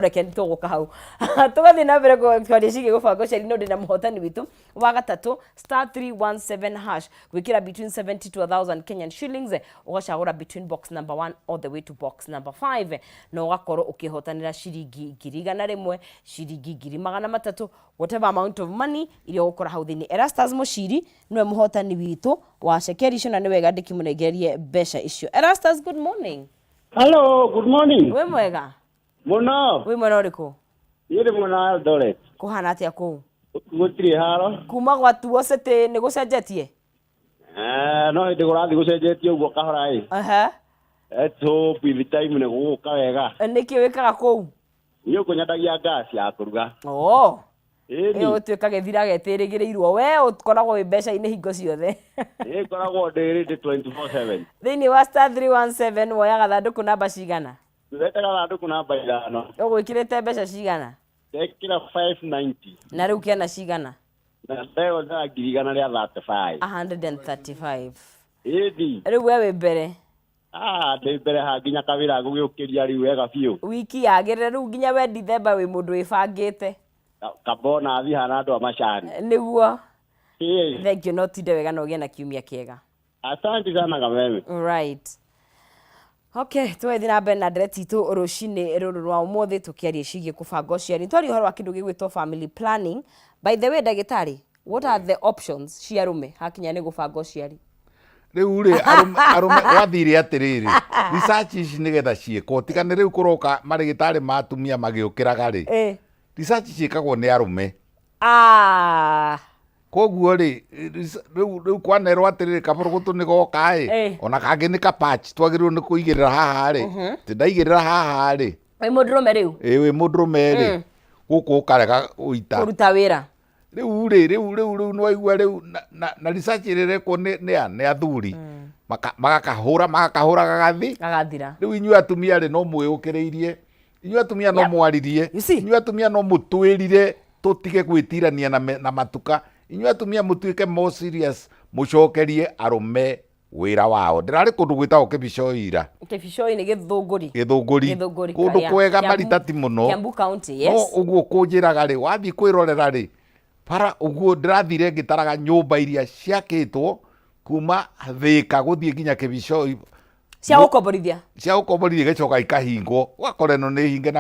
reke nituguka hau tugathi na mbere kwaria cigi gubanga uciari no ndina muhotani witu wa gatatu *317# gwikira between 70 to 1000 Kenyan shillings ugacagura between box number 1 all the way to box number 5 no ugakorwo ukihotanira ciringi 100 ciringi 300 whatever amount of money iria gukora hau thini. Erastus Muciri niwe muhotani witu wa cekeri icio na niwe gandiki munegerie mbeca icio. Erastus, good morning. Hello, good morning. We mwega Muno. we mwena uriku Yiri muna Eldoret. kuhana atia kuu Gutiri haro. kuma gwatuo cete ni gucenjetie No ndi gurathi gucenjetie uguo kahora ii. Eto bithi time ni guka wega. Niki wikaga kuu Iyo kunyadagia gas ya kuruga. Iyo utuika githira getirigirirwo we ukoragwo wi mbeca ini hingo ciothe koragwo ndiri 24/7 thini wa *317 woyaga thanduku namba cigana Ndetaga thanduku namba 5 ugwikirite mbeca cigana ndekira 590 na riu kiana cigana na leo na ngirigana ria 35 135 Edi riu we wi mbere ndi mbere ha nginya kawira gugiukiria riu wega biu wiki yagirire riu nginya we December wi mundu wibangite kabona athi hana andu amacani niguo thank you no tinde wega no gie na kiumia kiega. Asante sana kameme. Right. Okay, twethi na mbere na ndereti itu rucini ruru rwa umuthi tukiaria cigie kubanga uciari twari uhoro wa kindu gigwitwo family planning. By the way, ndagitari, what are the options cia rume hakinya ni kubanga uciari? Riu ri arume wathire atiriri research ici nigetha ciiko tigane riu kuroka marigitari matumia magiukiraga ri research ciikagwo ni arume koguo ri riu kwanerwo atiriri kaburugutu ni goka ona kangi ni kapatch twagirwo ni kuigirira haha ri tindaigirira haha ri wi mundurume riu wi mundurume ri guku ukarega uita kuruta wira riu nwaigua riu na research irekwo ni athuri magakahura gagathira riu inyuĩ atumia ri no mwĩũkĩrĩirie inyuĩ atumia no mwaririe inyuĩ atumia no mũtwĩrire tutige gwĩtirania na matuka inyuĩ atumia mũtuĩke more serious mũcokerie arume wĩra wao. Ndirarĩ kũndũ gwĩtagwo Kĩbicoi ni Gĩthũngũri kũndũ kwega maritati mũno Kiambu County, yes. No ũguo kũnjĩraga rĩ wathiĩ kwĩrorera rĩ para ũguo ndĩrathire ngĩtaraga nyũmba iria ciakĩtwo kuma Thĩka gũthiĩ nginya Kĩbicoi cia gũkomborithia gĩcoka ikahingwo ũgakora ĩno nĩ hinge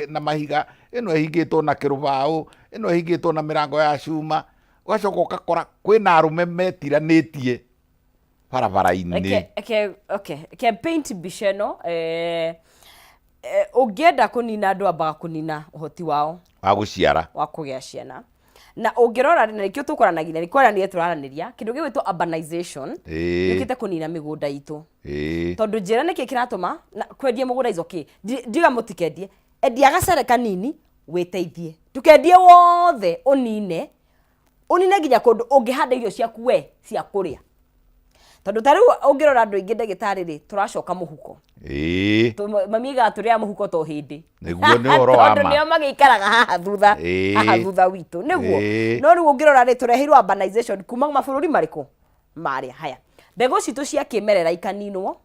na mahiga, ĩno ĩhingĩtwo na kĩrũbaũ, ĩno ĩhingĩtwo na mĩrango ya cuma, ũgacoka ũgakora kwĩna arũme metiranĩtie barabara-inĩ. Okay, paint mbica ĩno ũngĩenda kũnina andũ ambaga kũnina ũhoti wao wa gũciara wa kũgĩa ciana na ũngĩrora na nĩkĩo tũkũranagĩria nĩ kwaranĩria tũraranĩria kĩndũ gĩgwĩtwo urbanization gĩũkĩte kũnina mĩgũnda itũ tondũ njĩra nĩkĩ kĩratũma kwendia mũgũnda icio ndiga mũtikendie endia gacere kanini wĩteithie ndũkendie wothe ũnine nginya kũndũ ũngĩhanda irio ciaku we cia kũrĩa tondũ ta rĩu ũngĩrora andũ aingĩ ndagĩtarĩ rĩ tũracoka mũhuko mamiga tũrĩa mũhuko to hĩndĩ nĩguo nĩ ũhoro wa ma tondũ nĩo magĩikaraga haha thutha witũ nĩguo no rĩu ũngĩrora rĩ tũreheirwo urbanization kuma mabũrũri marĩkũ marĩa haya mbegũ citũ cia kĩmerera ikaninwo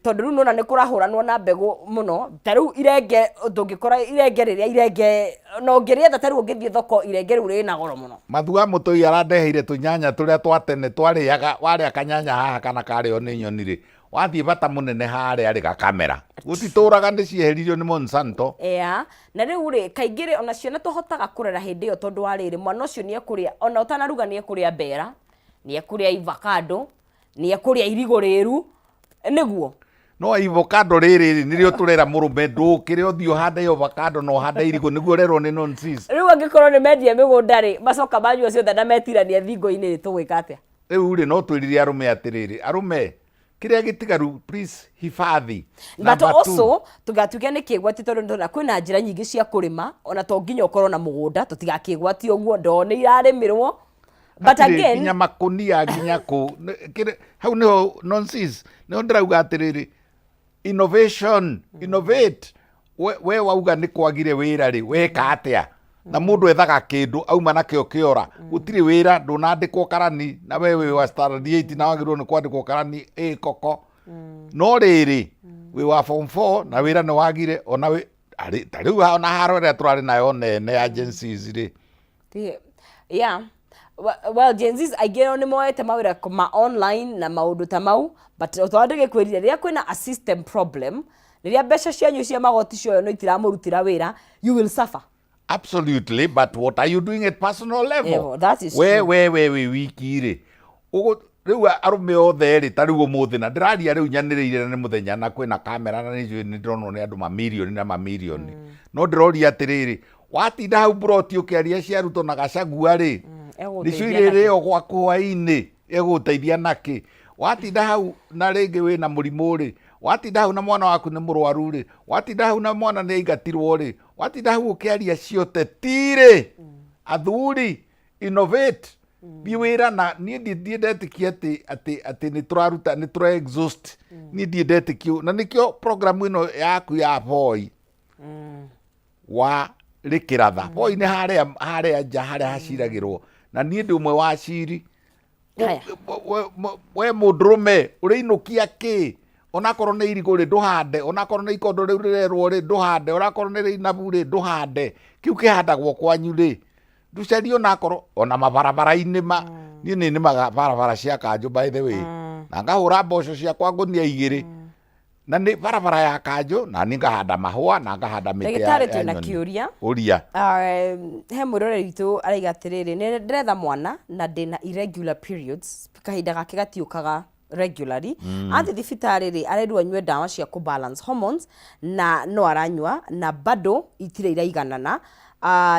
tondũ rĩu nona nĩ kũrahũranwo na mbegũ mũno ta rĩu irenge ndũngĩkora irenge rĩrĩa no ũngĩrĩetha ta rĩu ũngĩthiĩ thoko irenge rĩu rĩna goro mũno. Mathua mũtũi arandeheire tũnyanya tũrĩa twa tene twarĩaga warĩa kanyanya haha kana karĩo nĩ nyoni rĩ wathiĩ bata mũnene harĩa rĩ gakamera gũtitũraga nĩ cieheririo nĩ Monsanto. Na rĩu rĩ kaingĩ rĩ ona ciana tũhotaga kũrera hĩndĩ ĩyo tondũ wa rĩrĩ mwana ũcio nĩ ekũrĩa ona ũtanaruga nĩ ekũrĩa mbera nĩ ekũrĩa avocado nĩ ekũrĩa irigũ rĩru nĩguo no avocado rĩrĩ nĩrĩo tũrera mũrũme ndũkĩrĩ ũthiĩ ũhande avocado no ũhande irigũ nĩguo rerwo nĩ nonsense. Rĩu angĩkorwo nĩ mendia mĩgũnda rĩ macoka manjua ciothe na metirania thingo-inĩ rĩ tũgwĩka atĩa? Rĩu rĩ no twĩrire arume atĩrĩrĩ arume kĩrĩa gĩtigaru please hifadhi. But also tugatuge nĩ kĩgwati tondũ nĩtũrona kwĩna njĩra nyingĩ cia kũrĩma ona to nginya ũkorwo na mũgũnda tũtigakĩgwatie ũguo ndoo nĩ irarĩmĩrwo but again nginya makonia nginya hau nĩho nonsense nĩho ndĩrauga atĩrĩrĩ innovate we wauga nĩ kwagire wĩra rĩ weka atĩa na mũndũ ethaga kĩndũ auma nakĩo kĩora gũtirĩ wĩra ndũnandĩkwo karani na we wĩ wa standard 8 na wagĩrĩirwo nĩ kwandĩkwo karani koko no rĩrĩ wĩ wa form 4 na wĩra nĩ wagire ona tariu ona haro ria turari nayo nene agencies ri yeah. Well, Gen Zs aingĩ nĩ moete mawĩra ma online na maũndũ ta mau, but twandĩke kwĩrire rĩrĩa kwĩna a system problem, rĩrĩa mbeca cianyu cia magoti cioyo no itiramũrutĩra wĩra, you will suffer. Absolutely, but what are you doing at personal level? Yeah, that is true. We wiki ri riu arume othe ri tariu umuthi na ndiraria riu nyaniriire na ni muthenya na kwina kamera na ni ndronwo ni andu mamilioni na mamilioni no ndiroria atiriri watinda hau broti ukiaria cia ruto na gacagua ri ni cuirire o gwa kuhaini eguteithia naki watinda hau na ringi wina murimu ri watinda hau na mwana waku ni murwaru ri watinda hau na mwana ni aigatirwo ri watinda hau ukiaria cio tetire athuri innovate biwira na ni ndiendetikia ati ni turaruta ni tura exhaust ni ndiendetikio na nikio program ino yaku ya boy wa rikiratha boy ni haria nja haria haciragirwo na ni ndi umwe wa ciri we mudrume uriinukia ki onakorwo ni irigo ri nduhande onakorwo ni ikondo riu rirerwo ri nduhande onakorwo ni rinabu ri nduhande kiu kihandagwo kwanyu ri nducario nakorwo ona mabarabara-ini ni nimaga barabara cia Kanjo by the way na ngahura mboco ciakwa ngunia igiri na ni barabara ya Kanjo na ni ngahanda mahua na ngahanda miti ya nyoni. Ndagĩtarĩ twĩna kĩũria he mũroreri witũ araiga atĩrĩrĩ nĩ ndĩretha mwana na ndĩna irregular periods kahinda gake gatiũkaga regularly athi thibitarĩ rĩ arendwo anyue ndawa cia balance hormones na no aranyua na bado itirĩ iraiganana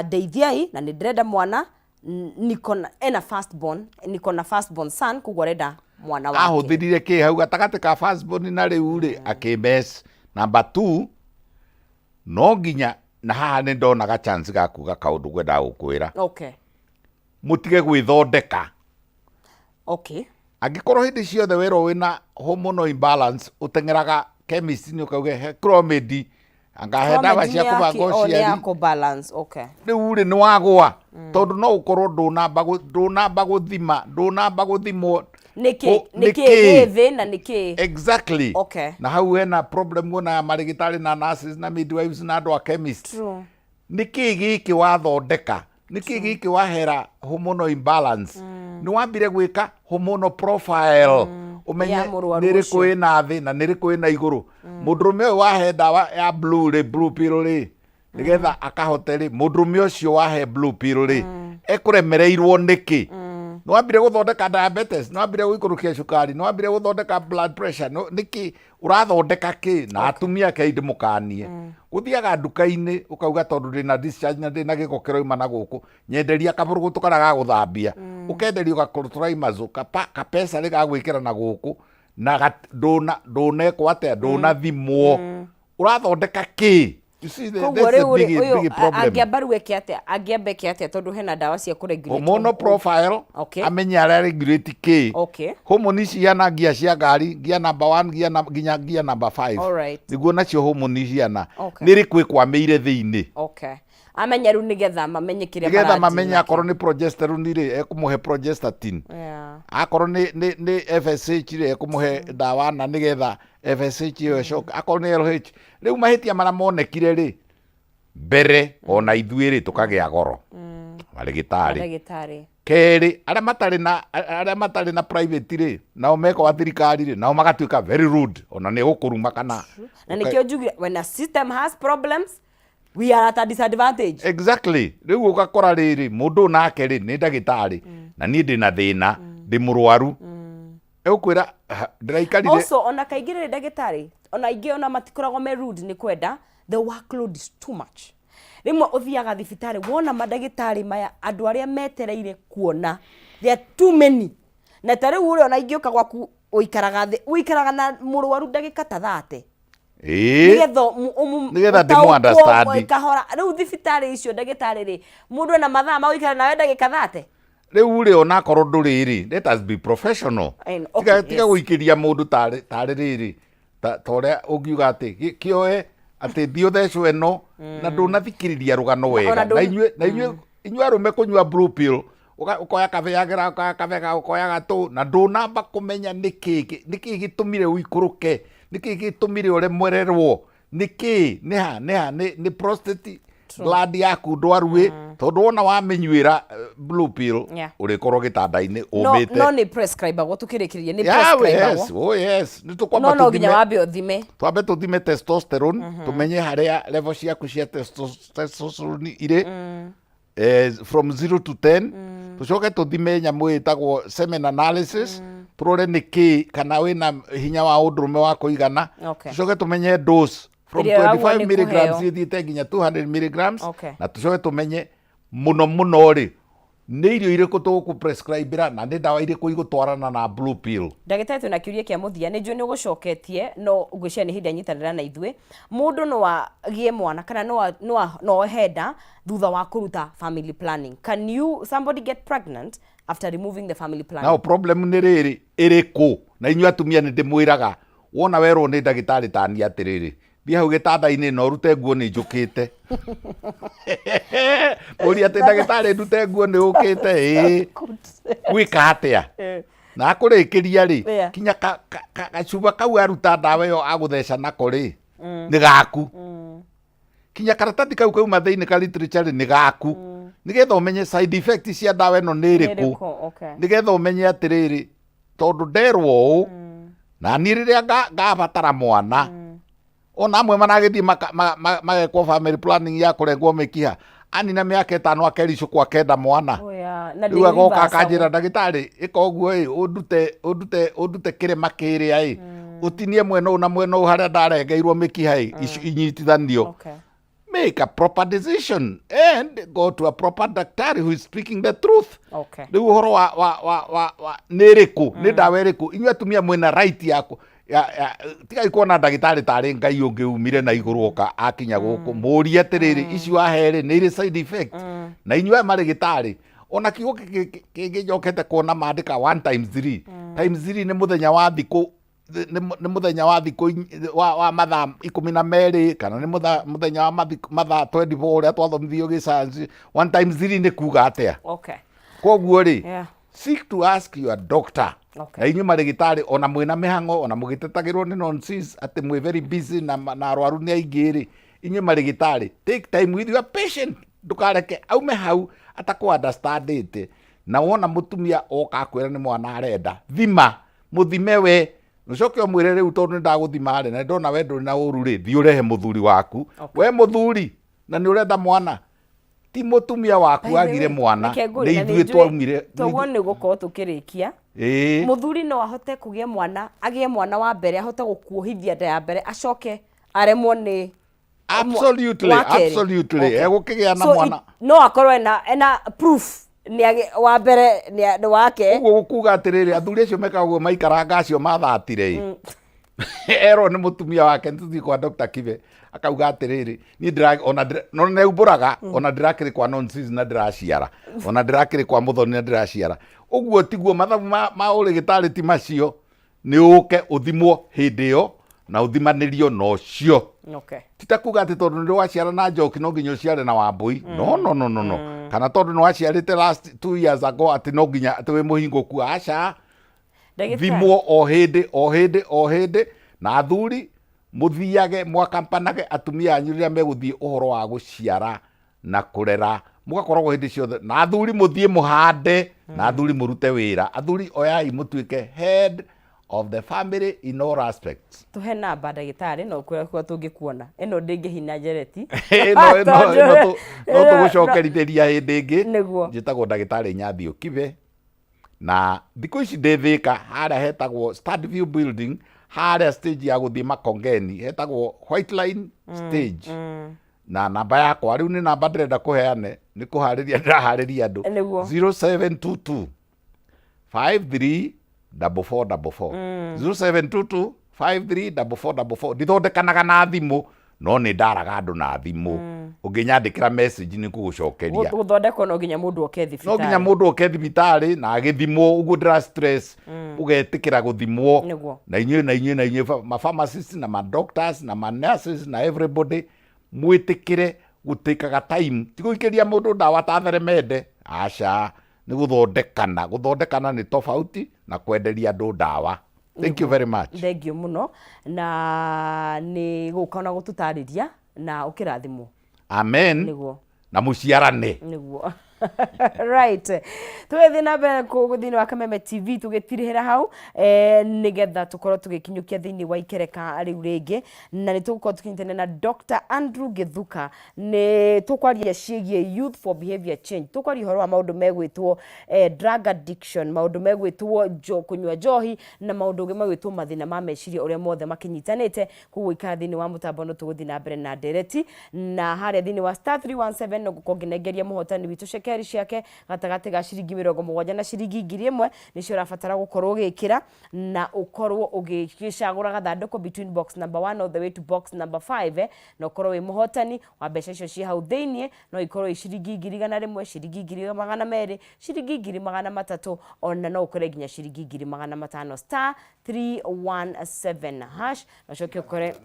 ndeithiai na nĩ ndĩrenda mwana ena firstborn son koguo arenda mwana wake ahũthĩrire kĩ hau gatagatĩ ka firstborn na rĩu rĩ akĩmes number 2 no nginya na haha nĩ ndonaga chance ga kuga kaũndũ ngwendaga gũkwĩra mũtige gwĩthondeka angĩkorwo hĩndĩ ciothe werwo wĩna hormonal imbalance ũteng'eraga chemist nĩ ũkauge Clomid angahe ndawa cia kũbanga ũciari rĩu rĩ nĩ wagwa tondũ no ũkorwo ndũnamba gũthimwo nĩkĩ thĩ na nĩkĩ exactly na hau hena problem wona ya marĩgĩtarĩ na nurses na midwives na andũ a chemist nĩkĩ gĩkĩ wathondeka nĩkĩ gĩkĩ wahera hormonal imbalance nĩ wambire gwĩka hormonal profile umenye nĩrĩkũ ĩna thĩ na nĩrĩkũ ĩna igũrũ mũndũrũme ũyũ wahe ndawa ya blue pill rĩ nĩgetha akahote rĩ mũndũrũme ũcio wahe blue pill rĩ ekũremereirwo nĩkĩ nĩ wambire gũthondeka diabetes nĩ wambire gũikũrũkia cukari nĩ wambire gũthondeka blood pressure nĩkĩ ũrathondeka kĩ na atumia kaingĩ mũkanie ũthiaga nduka-inĩ ũkauga tondũ ndĩna discharge na ndĩna gĩko kĩroima na gũkũ nyenderia kabũrũgũtũ kana ga gũthambia ũkenderio gakũrũtũraimazu kapesa rĩgagwĩkĩra na gũkũ na ndũnekwo atĩa ndũnathimwo ũrathondeka kĩ koguo rĩu ũyũ angĩamba rĩu eke atĩa angĩamba eke atĩa tondũ hena ndawa cia kũregulate hormonal profile amenye arĩa regulate kĩ hormone ciana ngia cia ngari ngia number 1 nginya ngia number 5 nĩguo nacio hormone ciana nĩ rĩkũ ĩkwamĩire thĩinĩ amenya rĩu nĩgetha mamenye kĩrĩa nĩgetha mamenye akorwo nĩ progesterone rĩ ekũmũhe progestatine akorwo nĩ FSH rĩ ekũmũhe ndawa na nĩgetha FSH ĩyo ĩcoke akorwo nĩ LH rĩu mahĩtia marĩa monekire rĩ mbere ona ithuĩ rĩ tũkagĩa goro marĩgĩtarĩ kerĩ arĩa matarĩ na private rĩ nao mekwa thirikari rĩ nao magatuĩka very rude ona nĩ gũkũruma kana na nĩkĩo njugire when a system has problems we are at a disadvantage exactly rĩu ũgakora rĩrĩ mũndũ nake rĩ nĩ ndagĩtarĩ na niĩ ndĩna thĩna ndĩ mũrwaru ekwĩra ndĩraikarire also ona kaingĩ rĩ ndagĩtarĩ ona ingĩ ona matikoragwo me rude nĩ kwenda the workload is too much rĩmwe ũthiaga thibitarĩ wona mandagĩtarĩ maya andũ arĩa metereire kuona there are too many na ta rĩu ũrĩa ona ingĩũka gwaku ũikaraga na mũrwaru ndagĩka ta 30 nĩgetha ndĩmũ understand kahora rĩu thibitarĩ icio ndagĩtarĩ rĩ mũndũ ena mathaa ma gũikara nawe ndagĩka 30 rĩu rĩ onakorwo ndũrĩ rĩ let us be professional tiga gũikĩria mũndũ tarĩ rĩrĩ ta ũrĩa ũngiuga atĩ kĩoe atĩ thiĩ ũthecwo ĩno na ndũnathikĩrĩria rũgano wega na inyuĩ arũme kũnyua blue pill ukoya kabe yagira kabe ukoya gato na ndunamba kumenya niki gĩtũmire uikũrũke niki gĩtũmire ure mwererwo niki ni prostate gland yaku ndwaru tondu wona wamenyuira blue pill urikorwo gitanda-ini umite no ni prescribe tukirikirie ni prescribe yes ni tukwamba no ginya wambe uthime twambe tuthime testosterone tumenye haria level ciaku cia testosterone ire from 0 to 10 tucoke tuthime nyamu itagwo semen analysis turore niki kana wina hinya wa undurume wa kuigana tucoke tumenye dose from 25 milligrams ithiite nginya 200 milligrams na tucoke tumenye muno ri nä irio irä kå tå gå prescribe na nä ndawa irä kå igåtwarana na blue pill. Ndagĩtarĩ twĩna kĩũria kĩa mũthia nĩ njũĩ nĩ ũgũcoketie no ngwĩciria nĩ hĩndĩ anyitanĩra na ithuĩ mũndũ no agĩe mwana kana no henda thutha wa kũruta family planning. Can somebody get pregnant after removing the family planning? Now problem nĩ rĩrĩ ĩrĩkũ na inyuĩ atumia nĩ ndĩmwĩraga wona werwo nĩ ndagĩtarĩ tani atĩrĩrĩ thia hau gĩtanda-inĩ na ũrute nguo nĩ njũkĩte ũria atĩ ndagĩtarĩ ndute nguo nĩ ũkĩte gwĩka atĩa na akũrĩkĩria rĩ kinya gacuba kau aruta ndawa ĩyo agũtheca nako rĩ nĩ gaku kinya karatathi kau kauma thĩinĩ ka literature nĩ gaku nĩgetha ũmenye side effect cia ndawa ĩno nĩ ĩrĩkũ nĩgetha ũmenye atĩrĩrĩ tondũ nderwo ũũ na niĩ rĩrĩa ngabatara mwana ona amwe managĩthiĩ magekwo family planning ya kũrengwo mĩkiha anina mĩaka 5 akericũkwo akenda mwana rĩu agoka akanjĩra ndagĩtarĩ ĩka ũguo ũndute kĩrĩma kĩrĩa ũtinie mwena ũũ na mwena ũũ harĩa ndarengeirwo mĩkiha inyitithanio. Make a proper decision and go to a proper doctor who is speaking the truth. Rĩu ũhoro wa nĩ ĩrĩkũ nĩ ndawa ĩrĩkũ inyuĩ atumia mwĩna right yaku tigai kuona ndagĩtarĩ tarĩ ngai ũngĩumire na igũrũ oka akinya gũkũ mũrie atĩrĩrĩ ici waherĩ nĩ irĩ side effect na inyuĩ marĩgĩtarĩ ona kiugo kĩngĩjokete kuona mandĩka 1 times 3 times 3 nĩ mũthenya wa thikũ nĩ mũthenya wa thikũ wa mathaa 12 kana nĩ mũthenya wa mathaa 24 ũrĩa twathomithio gĩcayanci 1 times 3 nĩ kuga atĩa koguo rĩ seek to ask your doctor. Na inyuĩ marĩgĩtarĩ ona mwĩna mĩhang'o ona mũgĩtetagĩrwo nĩ nonsense atĩ mwĩ very busy na arwaru nĩ aingĩ rĩ inyuĩ marĩgĩtarĩ take time with your patient ndũkareke aume hau atakũ understandĩte na wona mũtumia oka akwĩra nĩ mwana arenda thima mũthime we ũcoke ũmwĩre rĩu tondũ nĩ ndagũthima rĩ na ndona we ndũrĩ na ũru rĩ thiĩ ũrehe mũthuri waku we mũthuri na nĩ ũrenda mwana ti mũtumia waku agire mwana nĩ ithuĩ twaumire toguo nĩ gũkorwo tũkĩrĩkia mũthuri no ahote kũgĩa mwana agĩe mwana wa mbere ahote gũkuohithia nda ya mbere acoke aremwo nĩ absolutely egũkĩgĩa na mwana no akorwo ena proof wa mbere nĩ wake ũguo gũkuga atĩrĩrĩ athuri acio mekagwo maikaranga acio mathatire erwo nĩ mũtumia wake nĩtũthiĩ kwa Dr. Kibe akauga atĩrĩrĩ niĩ ona neumbũraga ona ndĩrakĩrĩ kwa nonsense na ndĩraciara ona ndĩrakĩrĩ kwa mũthoni na ndĩraciara ũguo tiguo mathabu ma ũrĩgĩtarĩ ti macio nĩ ũke ũthimwo hĩndĩ ĩyo na ũthimanĩrio na ũcio titakuga atĩ tondũ nĩ waciara na Njoki no nginya ũciare na Wambui no kana tondũ nĩ waciarĩte last 2 years ago atĩ no nginya atĩ wĩ mũhingũku aca thimwo o hĩndĩ na athuri mũthiage mwakampanage atumia anyu rĩrĩa megũthiĩ ũhoro wa gũciara na kũrera mũgakoragwo hĩndĩ ciothe na athuri mũthiĩ mũhande na athuri mũrute wĩra athuri oyai mũtuĩke head of the family in all aspects. Tuhe namba ndagĩtarĩ no kwĩra tũngĩkuona ĩno ndĩngĩhina njereti no tũgũcokerithĩria hĩndĩ ĩngĩ njĩtagwo ndagĩtarĩ Nyathio Kibe na thikũ ici ndĩthĩka harĩa hetagwo Stadview building harĩa stage ya gũthiĩ Makongeni hetagwo White Line stage na namba yakwa rĩu nĩ namba ndĩrenda kũheane nĩ kũharĩria ndĩraharĩria andũ 0722 53 4444 0722 534444 ndithondekanaga na thimũ no nĩ ndaraga andũ na thimũ ũngĩnyandĩkĩra message nĩ ngũgũcokeria gũthondekwo no nginya mũndũ oke thibitarĩ no nginya mũndũ oke thibitarĩ na agĩthimwo ũguo ndĩra stress ũgetĩkĩra gũthimwo na inyuĩ ma pharmacists na ma doctors na ma nurses na everybody mwĩtĩkĩre gũtĩkaga time ti gũikĩria mũndũ ndawa ta theremende aca nĩ gũthondekana nĩ tofauti na kwenderia andũ ndawa Thank you very much. Thank you muno na ni gukona gututariria na ukirathimo. Amen. Niguo. Na muciarane. Niguo. Right. Tugethi na mbere kuguthini wa Kameme TV tugitirihira hau nigetha tukorwo tugikinyukia thini wa ikereka riu ringi na nitugukorwo tukinyitana na Dr. Andrew Githuka ni tukwaria ciigie youth for behavior change tukwaria horo wa maundu megwitwo drug addiction maundu megwitwo kunywa njohi na maundu megwitwo mathina ma meciria uria mothe makinyitanite kuguo ikara thini wa mutambo no tuguthi na mbere na ndereti na haria thini wa *317 no gukonginegeria muhotani witu shekeri ciake gatagati ga ciringi 70 na ciringi 1000 nicio rabatara gukorwo ugikira na ukorwo ugicagura gathanduku between box number 1 all the way to box number 5 na ukorwo wi muhotani wa mbeca icio ci hau thiini no ikorwo i ciringi 100 ciringi 200 ciringi 300 ona no ukore ginya ciringi 500 *317 hash na coke ukore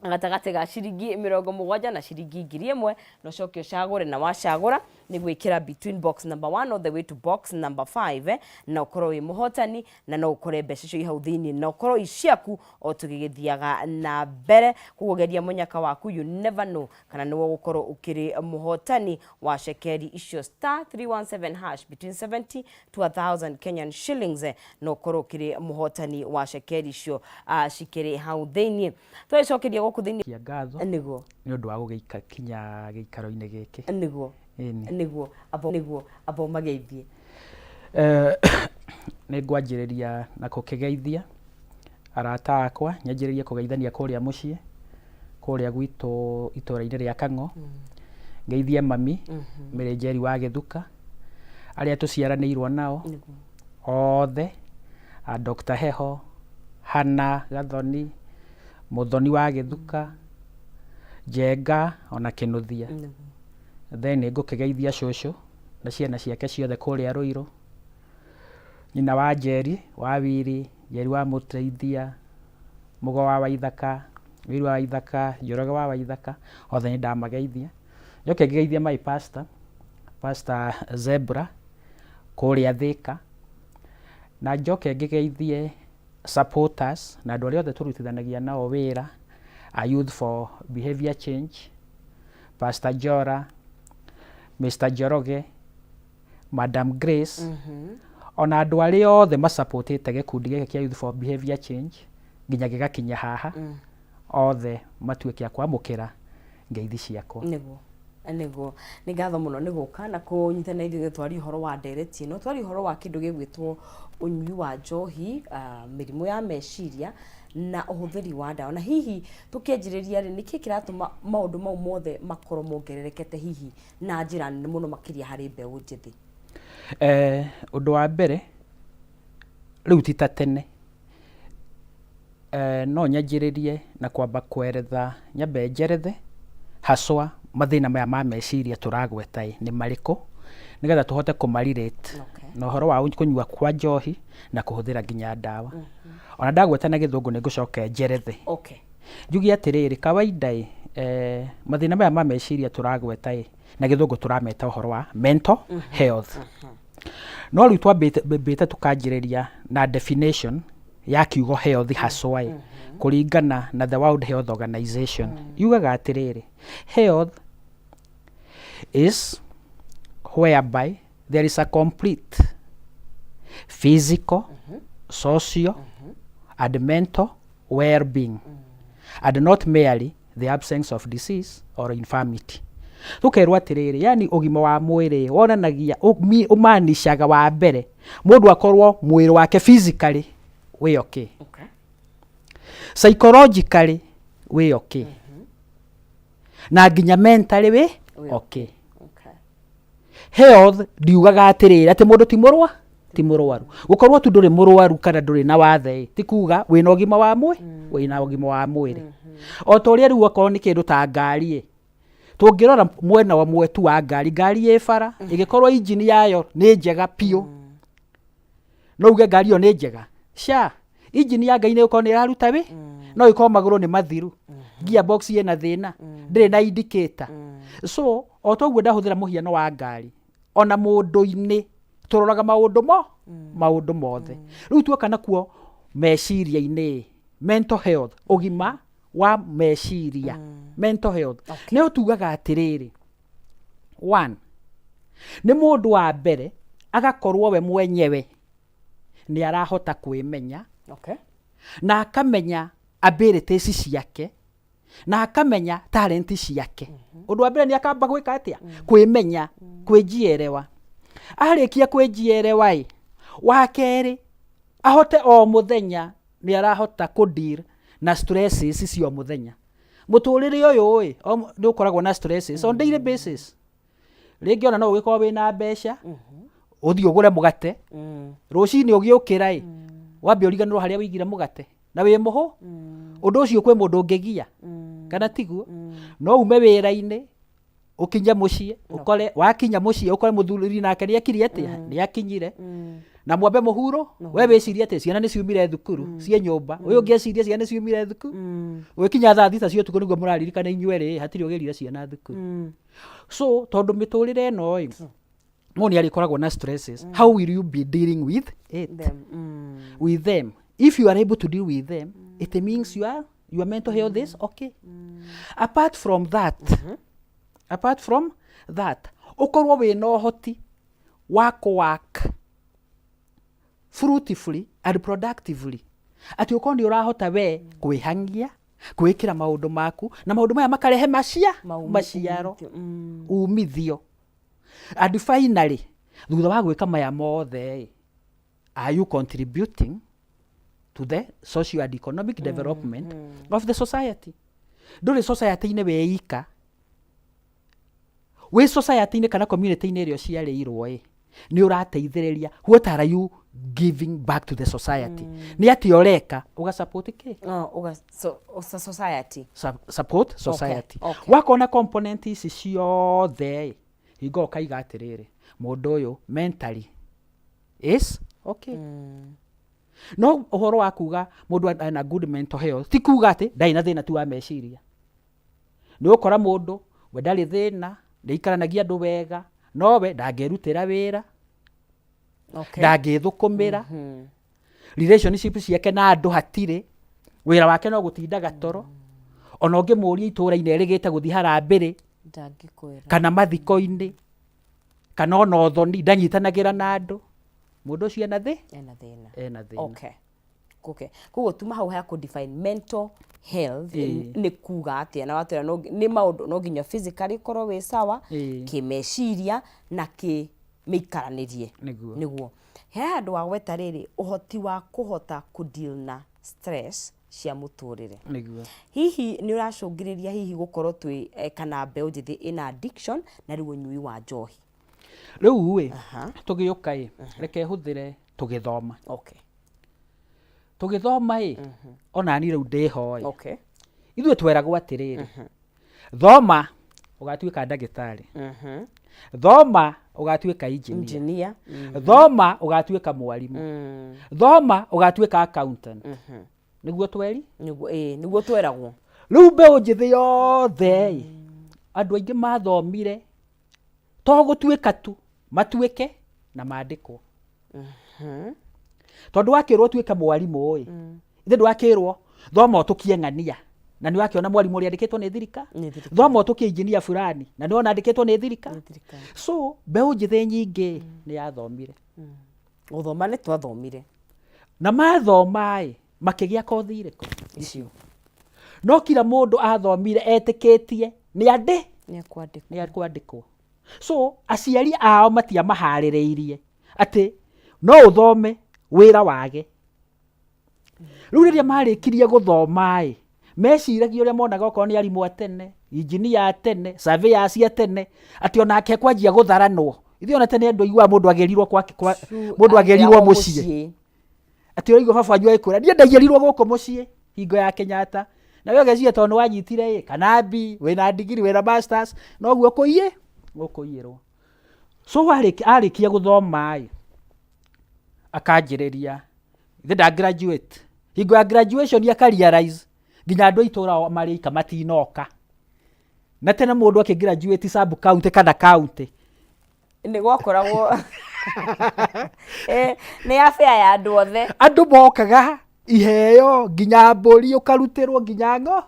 gatagati ga ciringi 70 na ciringi 1000 no coke ucagure na wacagura ni gwikira between box number 1 all the way to box number 5 na ukorwo wi muhotani na no ukore mbeca icio ihau thiini na ukorwo iciaku o tugigithiaga na mbere kugogeria munyaka waku you never know kana niwo gukorwo ukiri muhotani wa shekeri icio *317 hash between 70 to 1000 Kenyan shillings no ukorwo ukiri muhotani wa shekeri icio cikiri hau thiini twicokeria guku thiini kia ngatho niguo ni undu wa gugeika kinya giikaro-ini giki niguo abo mageithie ni ngwanjiriria na kukigeithia arata akwa nyanjiririe kugeithania kuria mucii kuria gwitu itura-ini ria Kang'o ngeithie mami Mirejeri wa Githuka aria tuciaranirwo nao othe Dr. Heho Hana Gathoni Muthoni wa Githuka Jenga ona Kinuthia then ngukigeithia cucu na ciana ciake ciothe kuria Ruiru nyina wa Njeri wa Wiri Njeri wa Muteithia Mugo wa Waithaka Wiri wa Waithaka Njoroge wa Waithaka othe ni ndamageithia njoke ngeithia my pastor Zebra kuria Thika na njoke ngeithie supporters na andu aria othe turutithanagia nao wira a youth for behavior change Pastor Jora Mr. Njoroge Madam Grace ona andu aria othe masupportite gikundi giki kia youth for behavior change nginya gigakinya haha othe matuike akwamukira ngeithi ciakwa niguo ni ngatho muno ni guka na kunyitana ithuĩ twari horo wa ndereti no twari horo wa kindu gigwitwo unyui wa njohi mirimu ya meciria na uhuthiri wa ndawa na hihi tukianjiriria ri niki kiratuma maundu mau mothe makorwo mongererekete hihi na njira nene muno makiria hari mbeu njithi undu wa mbere riu ti ta tene no nyanjiririe na kwamba kweretha nyambe njerethe haswa mathina maya ma meciria turagweta ni mariko nigetha tuhote kumarirate na horo wa kunyua kwa njohi na kuhuthira ginya ndawa ona ndagweta na githungu ni ngucoke njerethe njugi atiriri kawaida mathina maya ma meciria turagweta na githungu turameta horo wa mental health no riu twambite tukanjiriria na definition ya kiugo health haswa kuringana na the World Health Organization yugaga atiriri health is whereby there is a complete physical social and mental well-being and not merely the absence of disease or infirmity tukerwa atiriri yani ugima wa mwiri wonanagia umanishaga wa mbere mundu akorwo mwiri wake physically we okay psychologically we okay na ginya mentally we okay health ndiugaga atiriri ati mundu ti murwaru gukorwo tu nduri murwaru kana nduri na wathe ti kuga wina ugima wa mwiri wina ugima wa mwiri o to ria riu akorwo ni kindu ta ngari tungirora mwena wa mwetu wa ngari bara igikorwo engine yayo ni njega piu no uge ngari yo ni njega engine ya ngai ni ukorwo ni iraruta wi no ikorwo maguru ni mathiru gearbox yena thina ndire na indicator so o to guo ndahuthira muhiano wa ngari ona mundu-ini turoraga maundu mothe riu tuoka nakuo meciria-inĩ mental health, ũgima wa meciria, mental health. Nĩ ũtugaga atĩrĩrĩ, one, nĩ mũndũ wa mbere agakorwo we mwenyewe nĩ arahota kwĩmenya, na akamenya abilities ciake, na akamenya talent ciake. Ũndũ wa mbere nĩ akamba gwĩka atĩa? Kwĩmenya, kwĩjielewa. Arĩkia kwĩjielewa, wa kerĩ ahote o mũthenya nĩ arahota kũdeal na stresses cio mũthenya. Mũtũrĩre ũyũ nĩ ũkoragwo na stresses on daily basis. Rĩngĩ ona no ũgĩkorwo wĩna mbeca, ũthiĩ ũgũre mũgate, rũcinĩ ũgĩũkĩra wambia ũriganĩrwo harĩa wĩigire mũgate na wĩ mũhũ. Ũndũ ũcio kwĩ mũndũ ũngĩgia kana tiguo? No ume wĩra-inĩ ũkinye mũciĩ ũkore, wakinya mũciĩ ũkore mũthuri nake nĩ akiri atĩa? Nĩ akinyire na mwambe mũhuro, we wĩcirie atĩ ciana nĩ ciumire thukuru cie nyũmba, ũyũ ũngĩ ecirie ciana nĩ ciumire thukuru. Gũkinya thaa thita cia ũtukũ nĩguo mũraririkana inyuerĩ hatirĩ ũgĩrire ciana thukuru. So tondũ mĩtũrĩre ĩno mũndũ nĩ arĩkoragwo na stresses. How will you be dealing with it? With them. If you are able to deal with them, it means your mental health is okay. Apart from that, ũkorwo wĩna ũhoti wa kũwork fruitfully and productively. Atĩ ũkorwo nĩ ũrahota we kwĩhangia, kwĩkĩra maũndũ maku, na maũndũ maya makarehe maciaro, umithio. And finally, thutha wa gwĩka maya mothe, are you contributing to the social and economic development of the society? Ndũrĩ society-inĩ weika, wĩ society-inĩ kana community-inĩ ĩrĩa ũciarĩirwo nĩ ũrateithĩrĩria. What are you giving back to the society? Nĩ atĩ ũreka ũgasupport society. Support society. Wakona component ici ciothe hingo ũkaiga atĩrĩrĩ, mũndũ ũyũ mentally is okay. No ũhoro wa kuga mũndũ ana good mental health ti kuga atĩ ndarĩ na thĩna tu wa meciria. Nĩ ũkora mũndũ we ndarĩ thĩna, nĩikaranagia andũ wega, no we ndangĩrutĩra wĩra, ndangĩthũkũmĩra, relationship ciake na andũ hatirĩ, wĩra wake no gũtindaga toro, ona ũngĩmũria itũũra-inĩ erĩgĩte gũthiĩ harambĩrĩ kana mathiko-inĩ kana ona ũthoni, ndanyitanagĩra na andũ. Mũndũ ũcio ena thĩna. Koguo tuma hau ha kũ-define mental health nĩ kuga atĩa, na watwĩra nĩ maũndũ no nginya physically korwo wĩ sawa, kĩmeciria na kĩmĩikaranĩrie. Nĩguo he handũ wa gweta rĩrĩ ũhoti wa kũhota kũ-deal na stress cia mũtũrĩre. Hihi nĩ ũracũngĩrĩria hihi gũkorwo twĩ kana mbeũ njĩthĩ ĩna addiction na rĩu ũnyui wa njohi? Rĩu tũgĩũka reke hũthĩre tũgĩthoma. Tũgĩthoma ona ni rĩu ndĩho. Ithuĩ tweragwo atĩrĩrĩ, thoma ũgatuĩka ndagĩtarĩ, thoma ũgatuĩka engineer, thoma ũgatuĩka mwarimũ, thoma ũgatuĩka accountant. Nĩguo tweri? Nĩguo tweragwo. Rĩu mbeũ njĩthĩ yothe andũ aingĩ mathomire to gũtuĩka tu, matuĩke na mandĩkwo. Tondũ wakĩrwo tuĩke mwarimũ ithe ndwakĩrwo thoma ũtũkie ng'ania, na nĩ wakĩona mwarimũ ũrĩa andĩkĩtwo nĩ thirikari, thoma ũtũkie engineer fulani na nĩ ona andĩkĩtwo nĩ thirikari. So mbeũ njĩthĩ nyingĩ nĩ yathomire. Gũthoma nĩ twathomire, na mathoma makĩgĩa kothi irĩkũ icio. No kila mũndũ athomire etĩkĩtie nĩ akwandĩkwo. So aciari ao matiamaharĩrĩirie atĩ no ũthome wĩra wage. Rĩu rĩrĩa marĩkirie gũthoma meciragia ũrĩa monaga okorwo nĩ arimũ a tene, engineer a tene, surveyors a tene, atĩ onake kwanjia gũtharanwo. Ithuĩ ona tene andũ aiguaga mũndũ agerirwo mũndũ agerirwo mũciĩ, atĩ ũraigua baba wanyu agĩkwĩra niĩ ndagerirwo gũkũ mũciĩ hingo ya Kenyatta, na wewe ũgeciria tondũ nĩwanyitire kana B, wĩna degree, wĩna masters, no guo ũkũiyĩrwo. So arĩkia gũthoma akanjĩrĩria ithe nda graduate. Hingo ya graduation akarealize nginya andũ itũra marĩika matinoka. Na tena mũndũ akĩgraduate sub county kana county nĩ gwakoragwo nĩ affair ya andũ othe. Andũ mokaga iheo nginya mbũri ũkarutirwo nginya ngo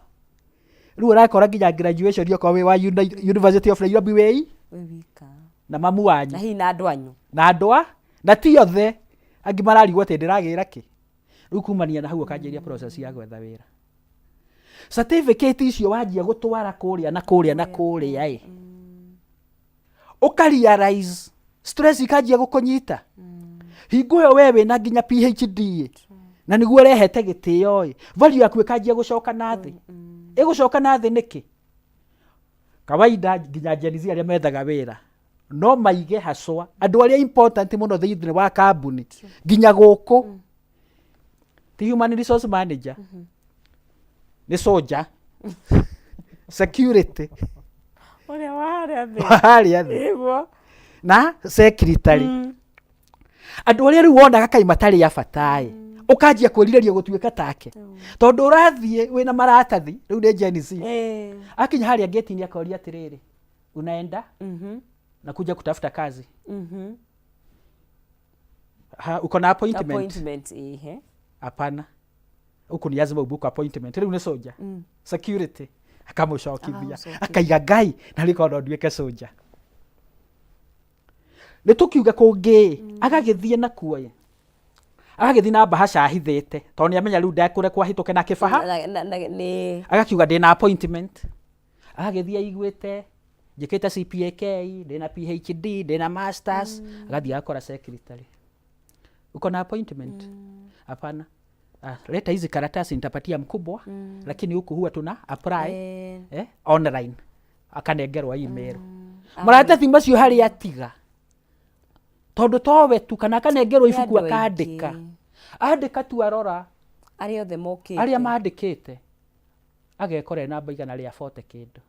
rĩu ũrakora nginya graduation yoko wa University of Nairobi wei wika na mamu wanyu na hi na andũ anyu na andũ na ti othe angĩ mararigwo atĩ ndĩragĩra kĩ rĩu kumania na hau ũkanjĩria process ya gwetha wĩra certificate icio wanjia gũtwara kũrĩa na kũrĩa na kũrĩa ũkarealize stress ikanjia gũkũnyita hingo ĩyo wewe na nginya PhD na nĩguo rehete gĩtĩo value yaku ikanjia gũcoka na thĩ ĩgũcoka na thĩ nĩkĩ kawaida nginya Gen Z arĩa methaga wĩra no maige haswa andũ arĩa important mũno thĩinĩ wa kambuni nginya gũkũ ti human resource manager nĩ soldier security ũrĩa warĩa thĩ na secretary andũ arĩa rĩu wonaga kaĩ matarĩ a bata ũkanjia kwĩrirĩria gũtuĩka take tondũ ũrathiĩ wĩna maratathi rĩu nĩ Gen Z akinya harĩa gate-inĩ akoria atĩrĩrĩ unaenda na kuja kutafuta kazi uko na appointment hapana huko ni lazima ubuku appointment rĩu nĩ soldier security akamũcokithia akaiga ngai na rĩko no nduĩke soldier nĩ tũkiuga kũngĩ agagĩthiĩ na kuoya agagĩthiĩ na bahasha ahithĩte tondũ nĩamenya rĩu ndekũrekwo ahĩtũke na kĩbaha agakiuga ndĩna appointment agagĩthiĩ aiguĩte njĩkĩte CPAK ndĩna PhD ndĩna masters agathiĩ agakora secretary uko na appointment hapana leta hizi karatasi nitapatia mkubwa lakini huku huwa tuna apply online akanengerwa email maratathi macio harĩ atiga tondu towe tu kana akanengerwo ibuku akandĩka tu arora arĩa othe mokĩte arĩa mandĩkĩte agekora namba igana rĩa 40 kĩndũ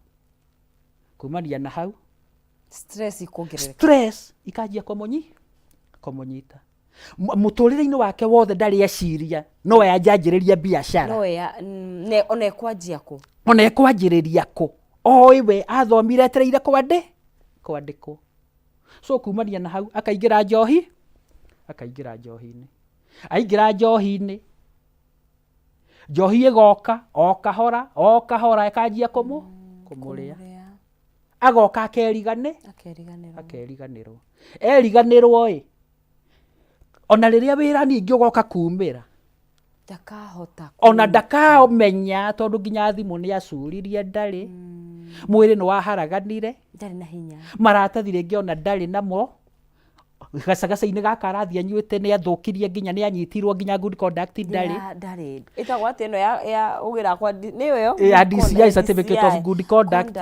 kumania na hau stress ikanjia kũmũnyita mũtũrĩre-inĩ wake wothe ndarĩ eciria no yanjanjĩrĩria biacara ona ekwanjĩrĩria kũ owe athomire etereire kwandĩkwo so kumania na hau akaingĩra njohi-inĩ aingĩra njohi-inĩ njohi ĩgoka o kahora ikanjia kũmũrĩa agoka akeriganĩrwo eriganĩrwo ona rĩrĩa wĩra ningĩ ũgoka kumĩra ona ndakamenya tondũ nginya thimũ nĩ acuririe ndarĩ mwĩrĩ nĩ waharaganire ndarĩ na hinya maratathi rĩngĩ ona ndarĩ namo gacagaca-inĩ gaka arathiĩ anyuĩte nĩ athũkirie nginya nĩ anyitirwo nginya good conduct ndarĩ ĩtagwo atĩ ĩno ya ũgĩra kwa nĩyo ya DCI certificate of good conduct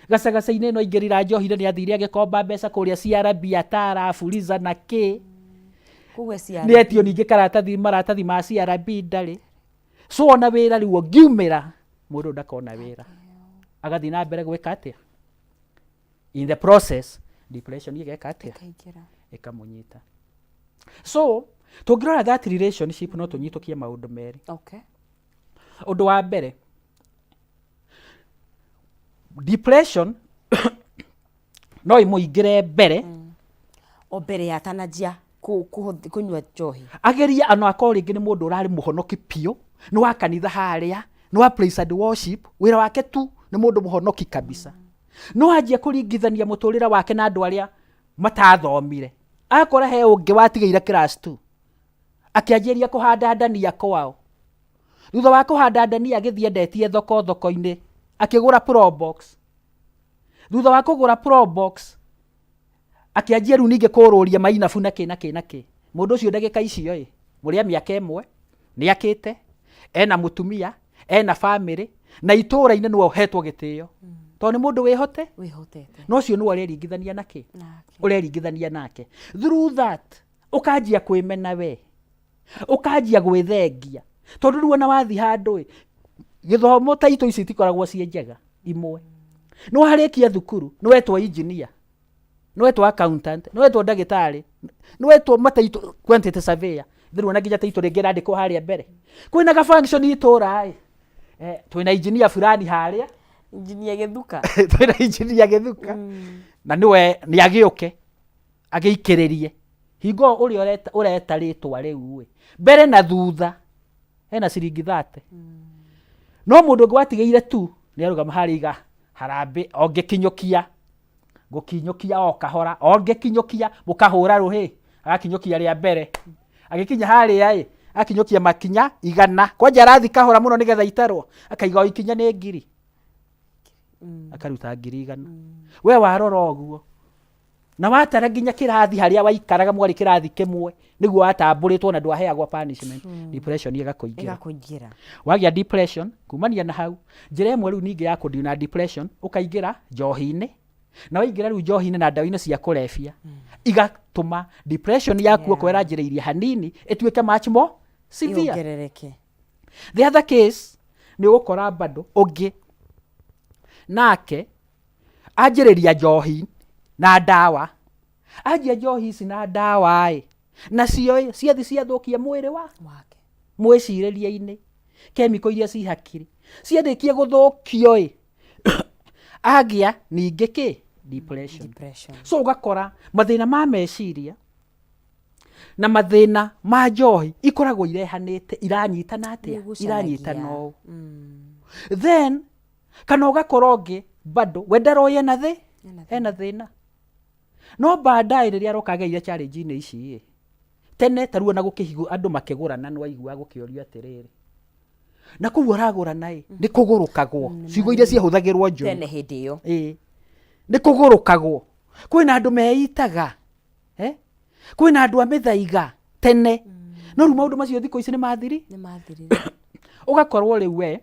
gacagaca-inĩ ĩno aingĩrira njohi-inĩ nĩ athire agĩkomba mbeca kũrĩa CRB Atara Fuliza na kĩ nĩ etio ningĩ maratathi ma CRB ndarĩ so ona wĩra rĩu ũngiumĩra mũndũ ndakona wĩra agathiĩ na mbere gwĩka atĩa in the process depression igeka atĩa ĩkamũnyita so tũngĩrora that relationship no tũnyitũkie maũndũ merĩ ũndũ wa mbere depression no imũingĩre mbere o mbere ya atananjia kunyua njohi ageria ano akorwo rĩngĩ nĩ mũndũ ũrarĩ mũhonoki piũ nĩ wa kanitha harĩa nĩ wa praise and worship wĩra wake tu nĩ mũndũ mũhonoki kabisa no anjia kũringithania mũtũrĩre wake na andũ arĩa matathomire akora he ũngĩ watigĩire class 2 akĩanjĩria kũhanda ndania kwao thutha wa kũhanda ndania agĩthiĩ endetie thoko-inĩ akĩgũra pro box thutha wa kũgũra pro box akĩanjia rĩu ningĩ kũrũria mainabu na kĩ mũndũ ũcio ndagĩka icio mũrĩa mĩaka ĩmwe nĩ akĩte ena mũtumia ena family na itũũra-inĩ nĩwe ũhetwo gĩtĩo tondũ nĩ mũndũ wĩhotete no ũcio nĩwe ũreringithania nake through that ũkanjia kwĩmena we ũkanjia gwĩthengia tondũ rĩu ona wathiĩ handũ gĩthomo taitũ ici itikoragwo ciĩ njega imwe nĩ warĩkia thukuru nĩ wetwo engineer nĩ wetwo accountant nĩ wetwo ndagĩtarĩ nĩ wetwo mataitũ quantity surveyor thĩrĩ ona nginya taitũ rĩngĩ randĩkwo harĩa mbere kwĩna ga function itũũra twĩna engineer fulani harĩa engineer Gĩthuka twĩna engineer Gĩthuka na nĩwe nĩ agĩũke agĩikĩrĩrie hingo ũrĩa ũreta rĩtwa rĩu mbere na thutha hena ciringi 30 no mũndũ ũngĩ watigĩire tu nĩ arũgama harĩ iga harambĩ ongĩkinyũkia gũkinyũkia o kahora ongĩkinyũkia mũkahũra rũhĩ agakinyũkia rĩa mbere agĩkinya harĩa akinyũkia makinya 100 kwanja arathi kahora mũno nĩgetha itarwo akaiga ikinya nĩ 1000 akaruta 100 we warora ũguo na watara nginya kĩrathi harĩa waikaraga mwarĩ kĩrathi kĩmwe nĩguo watambũrĩtwo na ndwaheagwo punishment depression ĩgakũingĩra wagĩa depression kumania na hau njĩra ĩmwe rĩu ningĩ ya kũdeal na depression ũkaingĩra njohi-inĩ na waingĩra rĩu njohi-inĩ na ndawa-inĩ cia kũrebia igatũma depression yaku kwera njĩra iria hanini ĩtuĩke much more severe. The other case nĩ ũgũkora bado ũngĩ nake anjĩrĩria njohi na ndawa anjia njohi ici na ndawa na cio ciathi ciathũkia mwĩrĩ wake mwĩcirĩrie-inĩ chemical iria ci hakiri ciarĩkia gũthũkio agĩa ningĩ depression. So ugakora mathĩna ma meciria na mathĩna ma njohi ikoragwo irehanĩte iranyitana atĩa iranyitana ũũ then kana ũgakora ũngĩ bado we ndaroya na hena thĩna no baadaye rĩrĩa arokageire challenge-inĩ ici tene taruo na gũkĩhigwo andũ makĩgũrana nĩ waigua gũkĩorio atĩrĩrĩ na kũu aragũrana nĩ kũgũrũkagwo ciugo iria ciahũthagĩrwo njũru tene hĩndĩ ĩyo nĩ kũgũrũkagwo kwĩna andũ meitaga kwĩna andũ amĩthaiga tene no rĩu maũndũ macio thikũ ici nĩ mathirire ũgakorwo rĩu we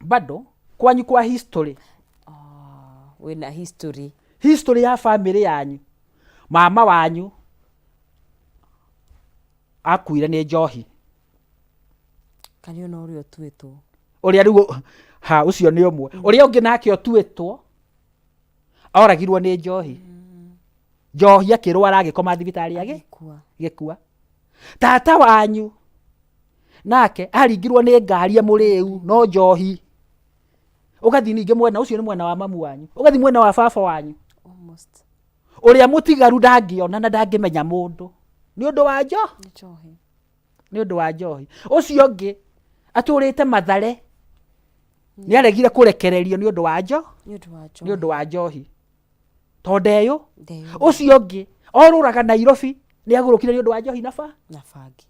bado kwanyu kwa history wĩna history ya family yanyu mama wanyu akuire nĩ njohi kanyo no ũrĩa ũtuĩtwo ũrĩa rĩu ũcio nĩ ũmwe ũrĩa ũngĩ nake ũtuĩtwo oragirwo nĩ njohi njohi akĩrwara agĩkoma thibitarĩ agĩkua tata wanyu nake aringirwo nĩ ngari mũrĩu no njohi ũgathi ningĩ mwena ũcio nĩ mwena wa mamu wanyu ũgathi mwena wa baba wanyu ũrĩa mũtigaru ndangĩona na ndangĩmenya mũndũ nĩ ũndũ wa njohi nĩ ũndũ wa njohi ũcio ũngĩ atũrĩte Mathare nĩ aregire kũrekererio nĩ ũndũ wa njohi tondũ ũcio ũngĩ orũraga Nairobi nĩ agũrũkire nĩ ũndũ wa njohi na bangi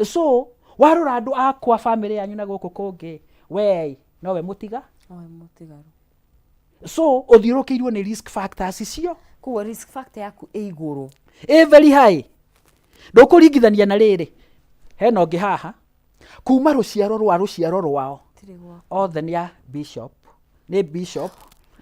so warora andũ akwa family yanyu na gũkũ kũngĩ we nowe mũtigaru so ũthiũrũkĩirwo nĩ risk factors icio kuwa risk factor yaku igũrũ very high ndũkũringithania na rĩrĩ hena ũngĩ haha kuma rũciaro rwao othe nĩ a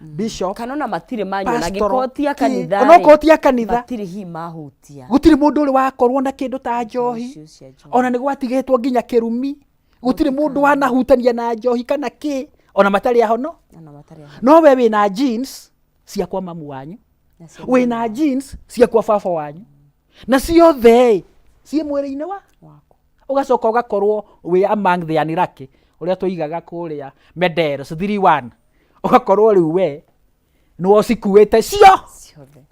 bishop kanona matirĩ manyu na gĩkotia kanitha onokotia kanitha matirĩ hi mahutia gũtirĩ mũndũ ũrĩ wakorwo na kĩndũ ta njohi ona nĩ gwatigĩtwo nginya kĩrumi gũtirĩ mũndũ wanahutania na njohi kana kĩ ona matarĩ ahono no we wĩna genes cia kwa mamu wanyu wĩna genes cia kwa baba wanyu na ciothe ciĩ mwĩrĩ-inĩ waku ũgacoka ũgakorwo wĩ among the unlucky ũrĩa tũigaga kũrĩa medals 3-1 ũgakorwo rĩu we nĩwo cikuĩte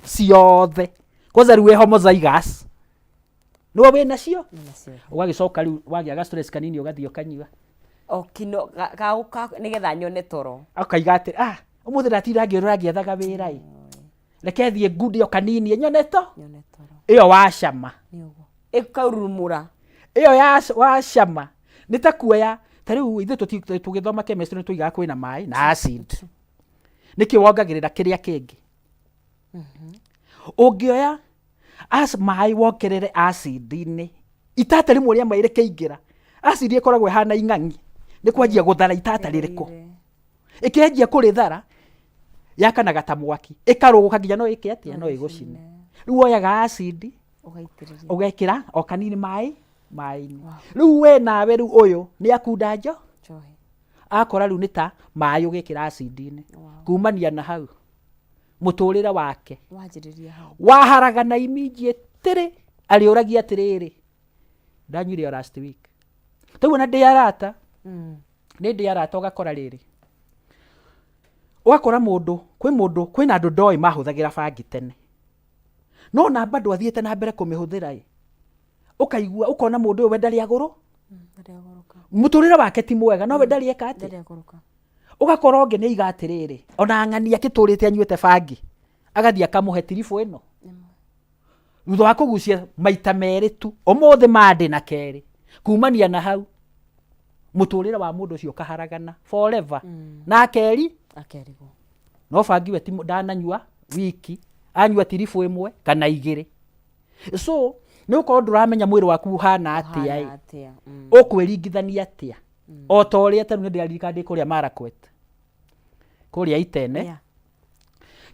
ciothe kwanza rĩu wĩ homozygous nĩwo wĩna cio ũgagĩcoka rĩu wagĩa ga stress kanini ũgathiĩ ũkanyua okino nĩgetha nyone toro akaiga atĩ ũmũthĩ ndatinda ngĩethaga wĩra reke thiĩ ngundi o kanini nyone toro ĩyo wacama ĩkaurumũra ĩyo wacama nĩ ta kuoya ta rĩu ithuĩ tũgĩthoma chemistry nĩ tũigaga kwĩna maĩ na acid nĩkĩo wongagĩrĩra kĩrĩa kĩngĩ ũngĩoya maĩ wongerere acid-inĩ itata rĩmwe rĩa maĩ rĩkĩingĩra acid ĩkoragwo ĩhana ing'ang'i nĩ kwanjia gũthara itata rĩrĩkũ ĩkĩanjia kũrĩthara yakanaga ta mwaki ĩkarũgũka nginya no ĩke atĩa no ĩgũcine rĩu woyaga acid ũgekĩra o kanini maĩ-inĩ rĩu we nawe rĩu ũyũ nĩ akunda njohi akora rĩu nĩ ta maĩ ũgĩkĩra acid-inĩ kumania na hau mũtũrĩre wake waharagana immediately arĩũragia atĩrĩrĩ ndanyuire last week tũguo na ndĩ arata nĩ ndĩ arata ũgakora rĩrĩ ũgakora kwĩna andũ ndoĩ mahũthagĩra bangi tene no na bado athiĩte na mbere kũmĩhũthĩra ũkaigua ũkona mũndũ ũyũ we ndarĩ agũrũ muturire wake ti mwega no we ndari eka ati ugakora onge ni igatiriri ona ng'ania kiturite anyuite bangi agathi akamuhe tirifu ino thutha wa kugucia maita meri tu umuthi mandi na keri kumania na hau muturire wa mundu ucio kaharagana forever na akerigo no bangi we ti ndananyua wiki anyua tirifu imwe kana igiri so ni uko nduramenya mwiri waku hana atia ukwiringithania atia o ta uria tanu ndirarika ndi kuria Marakwet kuria Itene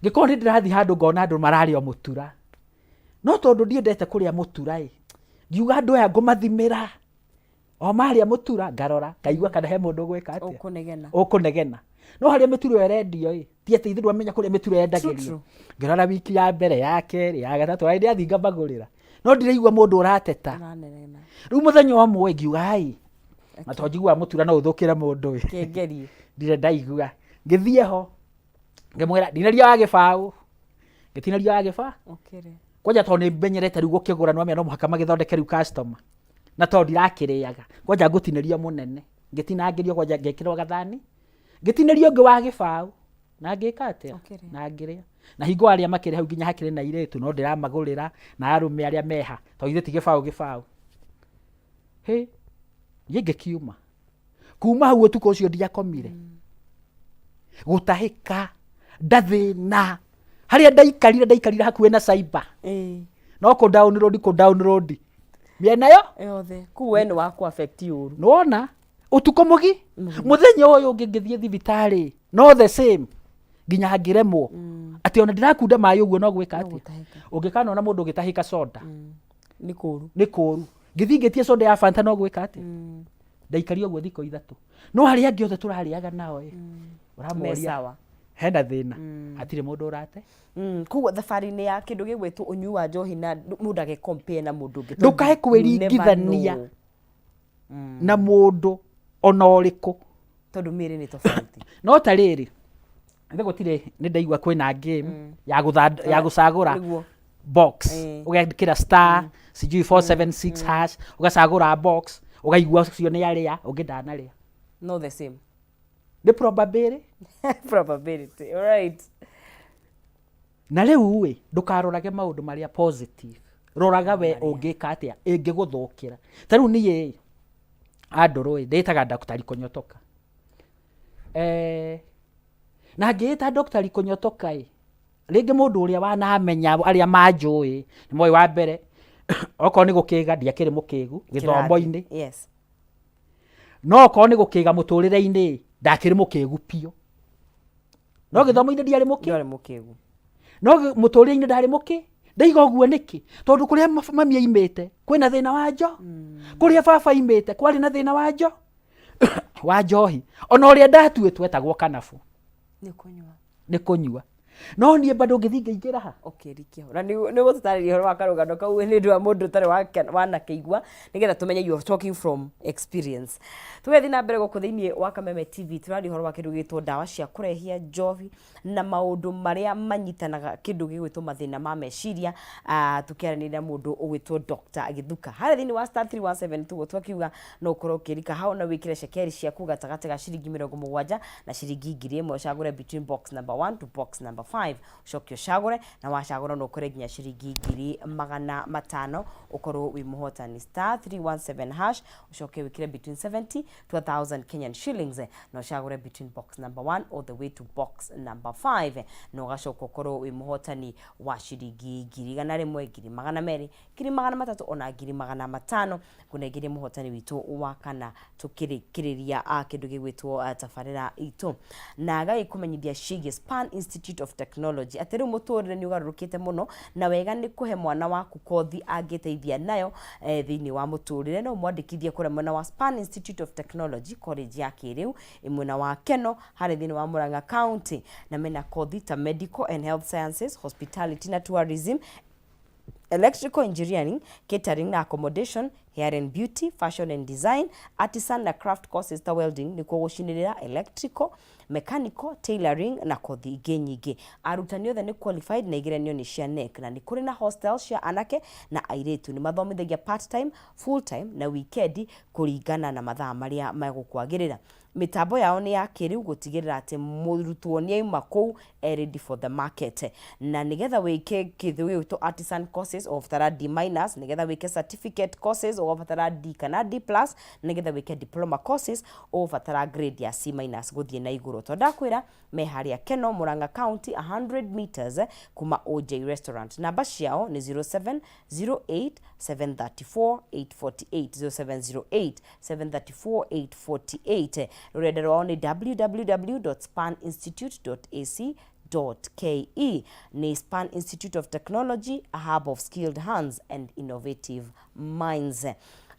ngikora ndi ndirathi handu ngona andu marari o mutura no tondu ndiendete kuria mutura ngiuga andu aya ngumathimira o maria mutura ngarora kaigua kana he mundu gwika atia ukunegena no haria mitura erendio ti ati ithu amenya kuria mitura yendagirio ngirora wiki ya mbere ya keri ya gatatu ai ndi athinga bagurira no ndiraigua mundu urateta riu muthenya omwe ngiuga ai na to njigua mutura no uthukire mundu kengerie ndire ndaigua ngithie ho ngimwira ndinario wa gibau ngitinario wa giba kwanja to ni mbenyerete riu gukigura no amenya no muhaka magithondeke riu customer na to ndirakiriaga kwanja ngutinario munene ngitinangirio kwanja ngekirwa gathani ngitinario ngi wa gibau na ngika atia na ngiria na hingo aria makiri hau nginya hakiri na iretu no ndiramagurira na arume aria meha to ithe ti gibau he yenge kiuma kuma hau utuko ucio ndiakomire gutahika ndathina haria ndaikarire hakuwe na cyber no ko down road miena yo yothe kuwe ni waku affect uru nona utuko mugi muthenya uyu ngithie thibitari no the same nginya hangiremwo ati ona ndirakunda mayo uguo no gwika ati ungikana ona mundu ugitahika soda ni kuru ngithi ngitie soda ya Fanta no gwika ati ndaikario uguo thiko ithatu no haria angi othe turariaga nao uramoria henda thina atire mundu urate kuguo thabari-ini ya kindu gigwitu unyui wa njohi na mundu age compare na mundu ungi ndukae kwiringithania na mundu ona uriku tondu miri ni tofauti no ta riri ndio gutire ni ndaigua kwina game ya gucagura box ugekira star sijui 476 hash ugacagura box ugaigua cio ni aria ungindana ria no the same the probability all right na riu we ndukarorage maundu maria positive roraga we ungika atia ingiguthukira tariu niye andurui nditaga daktari kunyotoka na ngita daktari kunyotoka ringi mundu uria wanamenya aria manjui ni moi wa mbere oko ni gukiga ndiakiri mukigu githombo-ini yes no ko ni gukiga muturire-ini ndakiri mukigu pio no githomo-ini ndiari mukigu no muturire-ini ndari muki ndaiga uguo niki tondu kuria mami aimite kwina thina wa njo kuria baba aimite kwari na thina wa njo wa njohi ona uria ndatuitwe etagwo kanabu ni kunyua no nie bado ngithinga ha rikio na ni gututariria horo wa karugano kau ni ndu mundu tare wana keigua nigetha tumenye you are talking from experience tugethi na mbere guku thiini wa Kameme TV turari horo wa kindu gitwo ndawa cia kurehia njovi na maundu maria manyitanaga kindu gigwitwo mathina ma meciria tukiaranira mundu ugwitwo Dr. Githuka hara thiini wa star 317 tugo twakiuga no ukoro kirika hau na wikire shekeri ciaku gatagate ga ciringi 70 na ciringi 1000 ucagure between box number 1 to box number 5 ucoke ucagure na wacagura no ukore nginya ciringi 500 ukorwo wi muhotani star 317 hash ucoke wikire between 70 to 1000 Kenyan shillings na ucagure between box number 1 all the way to box number 5 no ugacoka ukorwo wi muhotani wa ciringi 100 200 300 ona 500 kunengeria muhotani witu wa kana tukirikiriria kindu gigwitwo tafarira itu na gai kumenyithia cigie Span Institute of Technology atiru muturire ni ugarurukite muno na wega ni kuhe mwana waku kothi angiteithia nayo thiini wa muturire no mwandikithie kure mwana wa Span Institute of Technology college ya kiriu imwena wa Keno hari thiini wa Murang'a County na mena kothi ta medical and health sciences, hospitality na tourism, electrical engineering, catering na accommodation, hair and beauty, fashion and design, artisan na craft courses ta welding ni kugucinirira electrical, mechanical, tailoring na kothi ingĩ nyingĩ. Arutani othe ni qualified na igeranio ni cia NEC na ni kuri na hostel cia anake na airĩtu. Ni mathomithagia part time, full time na weekend kũringana na mathaa marĩa megũkwagĩrĩra. Mitambo yao ni ya kĩrĩu gũtigĩrĩra atĩ mũrutwo ni aima kũu ready for the market. Na nigetha wĩke kĩthũĩ wĩtũ artisan courses ũgũbatara D-, nigetha wĩke certificate courses ũgũbatara D kana D+, nigetha wĩke diploma courses ũgũbatara grade ya C- gũthiĩ na igũrũ. To ndakwĩra me harĩa Keno, Murang'a County, 100 meters kuma OJ Restaurant. Namba ciao ni 0708 734 848 0708 734 848. Rurenda rwao ni www.spaninstitute.ac.ke. Ni Span Institute of Technology, a hub of skilled hands and innovative minds.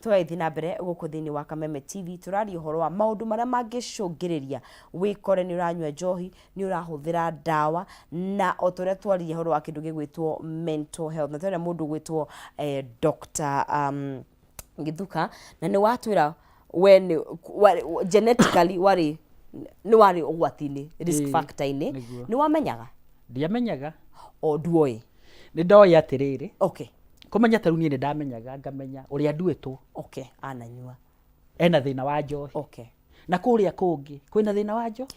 Tũraithi na mbere gũkũ thĩinĩ wa Kameme TV tũraria ũhoro wa maũndũ marĩa mangĩcũngĩrĩria wĩkore nĩ ũranyua njohi, nĩ ũrahũthĩra ndawa, na o tũrĩa twaririe ũhoro wa kĩndũ gĩgwĩtwo mental health. Na tũrĩa mũndũ gwĩtwo Dr. Githuka, na nĩ watwĩra we genetically nĩ warĩ ũgwati-inĩ, risk factor-inĩ. Nĩ wamenyaga? Ndiamenyaga. O nduoĩ? Nĩ ndoĩ atĩrĩrĩ. Okay. Kũmenya tarũ niĩ nĩ ndamenyaga, ngamenya ũrĩa nduĩtwo. Okay, ananyua. Ena thĩna wa njohi. Okay. Na kũrĩa kũngĩ kwĩna thĩna wa njohi.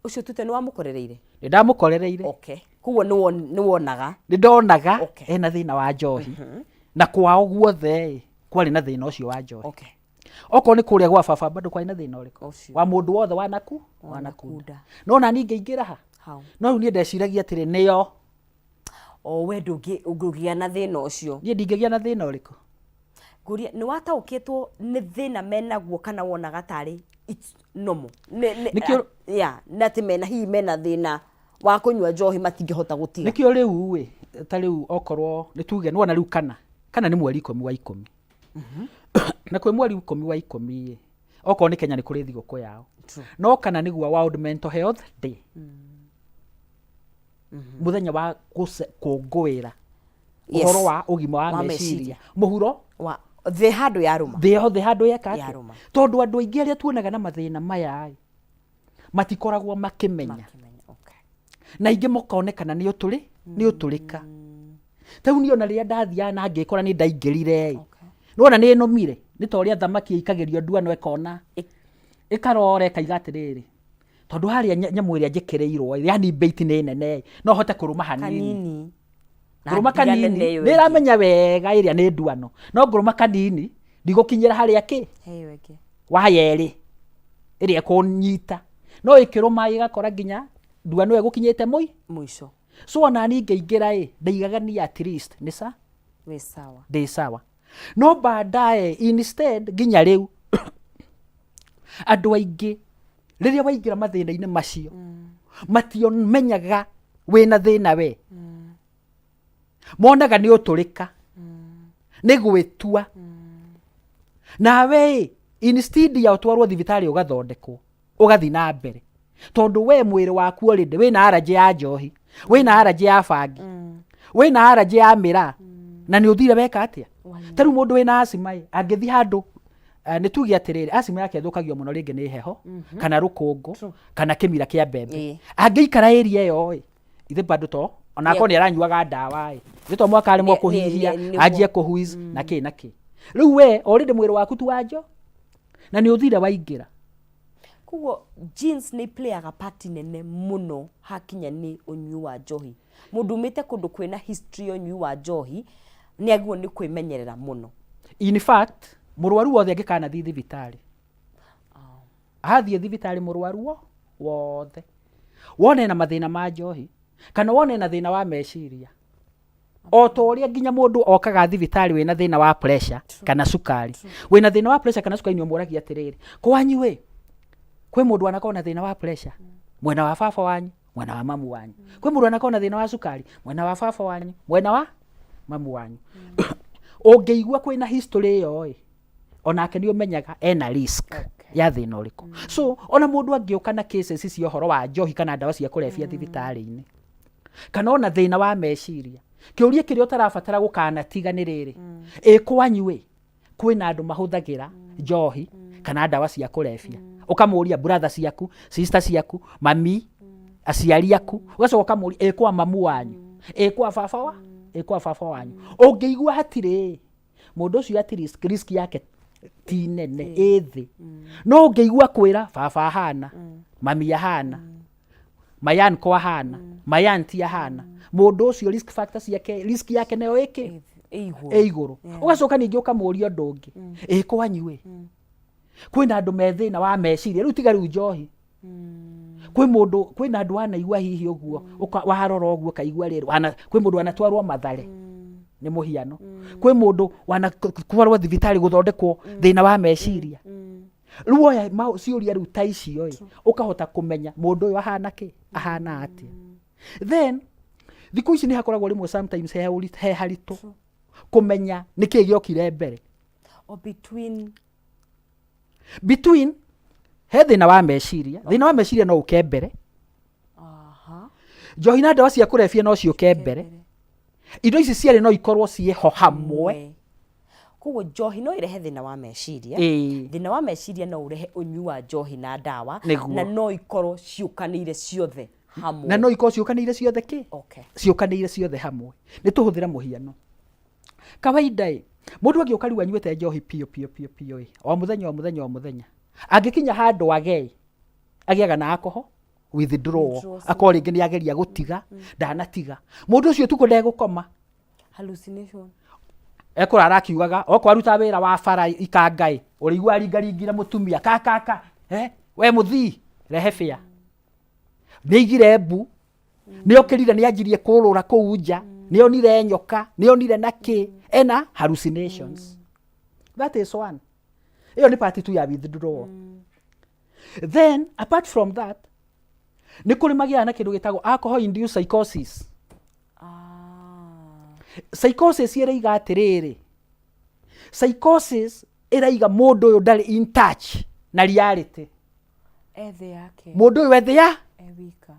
Ũcio tute nĩ wamũkorereire? Nĩ ndamũkorereire. Okay. Kuguo nĩ wonaga? Nĩ ndonaga ena thĩna wa njohi. Na kwao guothe kwarĩ na thĩna ũcio wa njohi. Okay. Okorwo nĩ kũrĩa gwa baba bado kwarĩ na thĩna ũrĩkũ? Wa mũndũ wothe wanakunda. No na niĩ ngĩingĩra ha? No rĩu niĩ ndeciragia atĩrĩ nĩyo. O we ndũngĩgĩa na thĩna ũcio. Niĩ ndingĩgĩa na thĩna ũrĩkũ? Nguria nĩ wataũkĩtwo nĩ thĩna menaguo kana wonaga tarĩ it's normal? Na atĩ mena hihi mena thĩna wa kũnyua njohi matingĩhota gũtiga. Nĩkĩo rĩu ta rĩu okorwo nĩ tuge nĩ wona rĩu kana nĩ mweri 10 wa 10. Na kwĩ mweri 10 wa 10 okorwo nĩ Kenya nĩ kũrĩ thigũkũ yao. No kana nĩguo World Mental Health Day. Muthenya wa kũngũĩra ũhoro wa ũgima wa meciria. Mũhuro wa thĩ handũ yarũma. Thĩ handũ yarũma. Tondũ andũ aingĩ arĩa tuonaga na mathĩna maya matikoragwo makĩmenya. Na ingĩ makonekana nĩ ũtũrĩka. Tau niĩ ona rĩrĩa ndathiaga na ngĩkora nĩ ndaingĩrire. Nona nĩ nomire nĩ ta ũrĩa thamaki ikagĩrio nduano ĩkona ĩkarora ĩkaiga atĩrĩrĩ. Tondũ harĩa nyamũ ĩrĩa njĩkĩrĩirwo yani bait nĩ nene no hote kũrũma hanini. Ngũrũma kanini nĩ ramenya wega ĩrĩa nĩ nduano. No ngũrũma kanini ndigũkinyĩra harĩa kĩ wa yerĩ ĩrĩa kũnyita. No ĩkĩrũma ĩgakora nginya nduano ĩyo ĩgũkinyĩte mũico. So ona niĩ ngĩingĩra ndaigaga ni at least nĩ sawa. Ndĩ sawa. No baadaye instead nginya rĩu andũ aingĩ rĩrĩa waingĩra mathĩna-inĩ macio mationmenyaga wĩna thĩna we. Monaga nĩ ũtũrĩka nĩ gwĩtua. Nawe instead ya ũtwarwo thibitarĩ ũgathondekwo ũgathi na mbere. Tondũ we mwĩrĩ waku already wĩna allergy ya njohi, wĩna allergy ya bangi, wĩna allergy ya mĩraa. Na nĩ ũthire weka atĩa? Tarĩu mũndũ wĩna asthma angĩthi handũ nĩ tuge atĩrĩrĩ asthma yake thũkagio mũno rĩngĩ nĩ heho kana rũkũngũ kana kĩmira kĩa mbembe. Angĩikara area ĩyo ithe bado to ona akorwo nĩ aranyuaga ndawa nĩ to mwaka arĩmwo kũhihia anjie kũhuiz na kĩ. Rĩu we already mwĩrĩ waku tu wanjo na nĩ ũthire waingĩra. Kuguo genes nĩ playaga part nene mũno hakinya nĩ ũnyui wa njohi. Mũndũ umĩte kũndũ kwĩna history ũnyui wa njohi nĩ aguo nĩ kwĩmenyerera mũno. In fact mũrwaru wothe angĩkanathi thibitarĩ athiĩ thibitarĩ mũrwaru wothe wone na mathĩna ma njohi kana wone na thĩna wa meciria o to ũrĩa nginya mũndũ okaga thibitarĩ wĩna thĩna wa pressure kana cukari. Wĩna thĩna wa pressure kana cukari nĩ ũmũragia atĩrĩrĩ kwanyu kwĩ mũndũ anakorwo na thĩna wa pressure mwena wa baba wanyu mwena wa mamu wanyu. Kwĩ mũndũ anakorwo na thĩna wa cukari mwena wa baba wanyu mwena wa mamu wanyu. Ũngĩigua kwĩna history ĩyo onake nĩ ũmenyaga ena risk ya thĩna ũrĩkũ. So ona mũndũ angĩũka na cases cia ũhoro wa njohi kana ndawa cia kũrebia thibitarĩ-inĩ kana ona thĩna wa meciria Kiuria kiria utarabatara gukanatiga ni riri ikwanyu kwina andu mahuthagira njohi kana ndawa cia kulefia ukamuria brother ciaku sister ciaku mami aciari aku ugacoka ukamuria ikwa mamu wanyu ikwa baba wanyu ungiigua hatiri mundu ucio ati risk yake ti nene ithi no ungiigua kwira baba hana mami hana mayan kwa hana mayan ti hana mundu ucio risk factors yake risk yake nayo iki iguru ugacoka ningi ukamuria ndungi ikwanyu kwina andu methina wa meciria riu tiga riu njohi kwina andu anaigua hihi uguo warora uguo kaigua riri kwi mundu anatwarwo mathare ni muhiano kwi mundu wanatwarwo thibitari guthondekwo thina wa meciria riu oya ciuria riu ta icio ukahota kumenya mundu uyu ahana ki ahana ati then thiku ici ni hakoragwo rimwe sometimes he haritu kumenya niki giokire mbere or between he thina wa meciria thina wa meciria no uke mbere njohi na ndawa cia kurefia no ciuke mbere indo ici ciari no ikorwo cieho hamwe koguo njohi no irehe thina wa meciria thina wa meciria no urehe unyui wa njohi na ndawa na no ikorwo ciukanire ciothe hamwe na no ikorwo ciukanire ciothe ki ciukanire ciothe hamwe ni tuhuthira muhiano kawaida mundu agioka riu anyuete njohi pio o muthenya angikinya handu agiaga na alcohol withdraw akora ringi ni ageria gutiga ndanatiga mundu ucio tuko ndegukoma hallucination ekora arakiugaga okwa ruta wira wa bara ikangai urigwa ringaringira mutumia kaka we muthii rehe fia niigire mbu niokirire ni anjirie kurura kuunja nionire nyoka nionire naki ena hallucinations that is one iyo ni part 2 ya withdraw then apart from that ni kurimagia na kindu gitagwo alcohol induced psychosis psychosis iraiga atiriri psychosis iraiga mundu uyu ndari in touch na reality ethe yake mundu uyu ethe ya ewika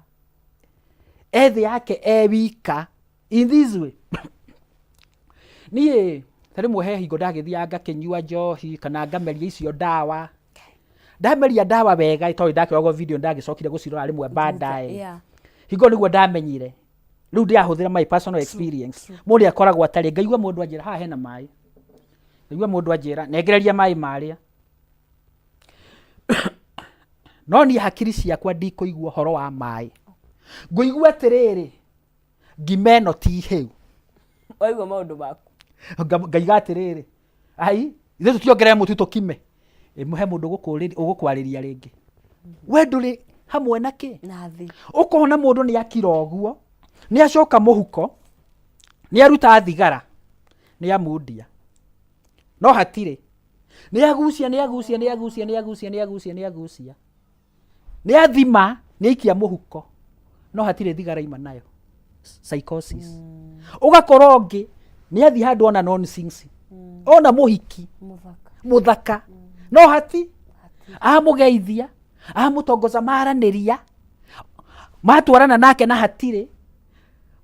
ethe yake ewika in this way nie tari muhe hingo ndagithia ngakinyua njohi kana ngameria icio ndawa ndameria ndawa wega itoĩ ndakĩragwo video ndagĩcokire gũcirora rĩmwe baadaye hingo nĩguo ndamenyire rĩu ndĩahũthĩra my personal experience mũndũ akoragwo atarĩ ngaigua mũndũ anjĩra haha hena maĩ ngaigua mũndũ anjĩra nengereria maĩ marĩa no niĩ hakiri ciakwa ndikũigua horo wa maĩ ngũigua atĩrĩrĩ ngima ĩno ti hĩu waigua maũndũ maku ngaiga atĩrĩrĩ ai ithuĩ tũtiongerere mũtu tũkime muhe mundu ugukwarĩria ringi we nduri hamwe naki nathi ukona mundu ni akira oguo ni acoka muhuko ni aruta thigara ni amundia no hatire ni agucia ni athima ni ikia muhuko no hatire thigara ima nayo psychosis ugakorongi ni athi handu ona nonsense ona muhiki muthaka no hati amugeithia amutongoza maraniria matwarana nake na hatire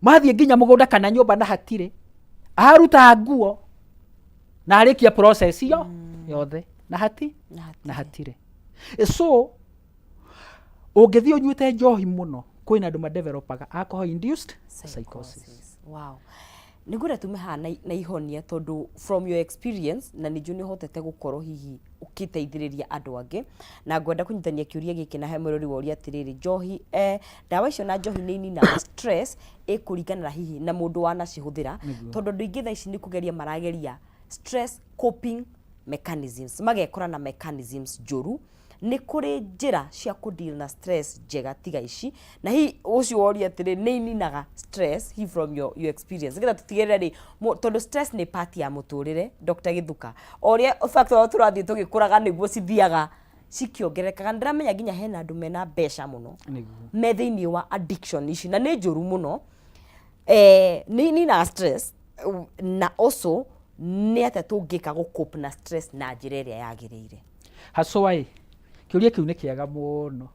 mathie nginya mugunda kana nyumba na hatire aruta nguo na arikia process iyo yothe na hatire so ungithio nyuite njohi muno kwina andu madevelopaga alcohol induced psychosis wow nigura tumeha na ihonia tondu from your experience na niju ni hotete gukorwo hihi ukiteithiriria andu angi na ngwenda kunyitania kiuria giki na hemorori wori atiriri njohi ndawa icio na njohi ni na stress ikuringana hihi na mundu wana cihuthira tondu nduingi tha ici ni kugeria marageria stress coping mechanisms magekora na mechanisms njuru ni kuri njira cia ku deal na stress njega tiga ici na hi ucio wori atiri ni ninaga stress hi from your experience ngira tutigirira ri tondu stress ni part ya muturire Dr. Githuka oria factor turathie tugikuraga niguo cithiaga cikiongerekaga ndiramenya nginya hena andu mena besha muno me thiini wa addiction ici na ni njuru muno ni ninaga stress na also ni ate tungika gu cope na stress na njira iria yagirire hasowai kiuria kiu ni kiega muno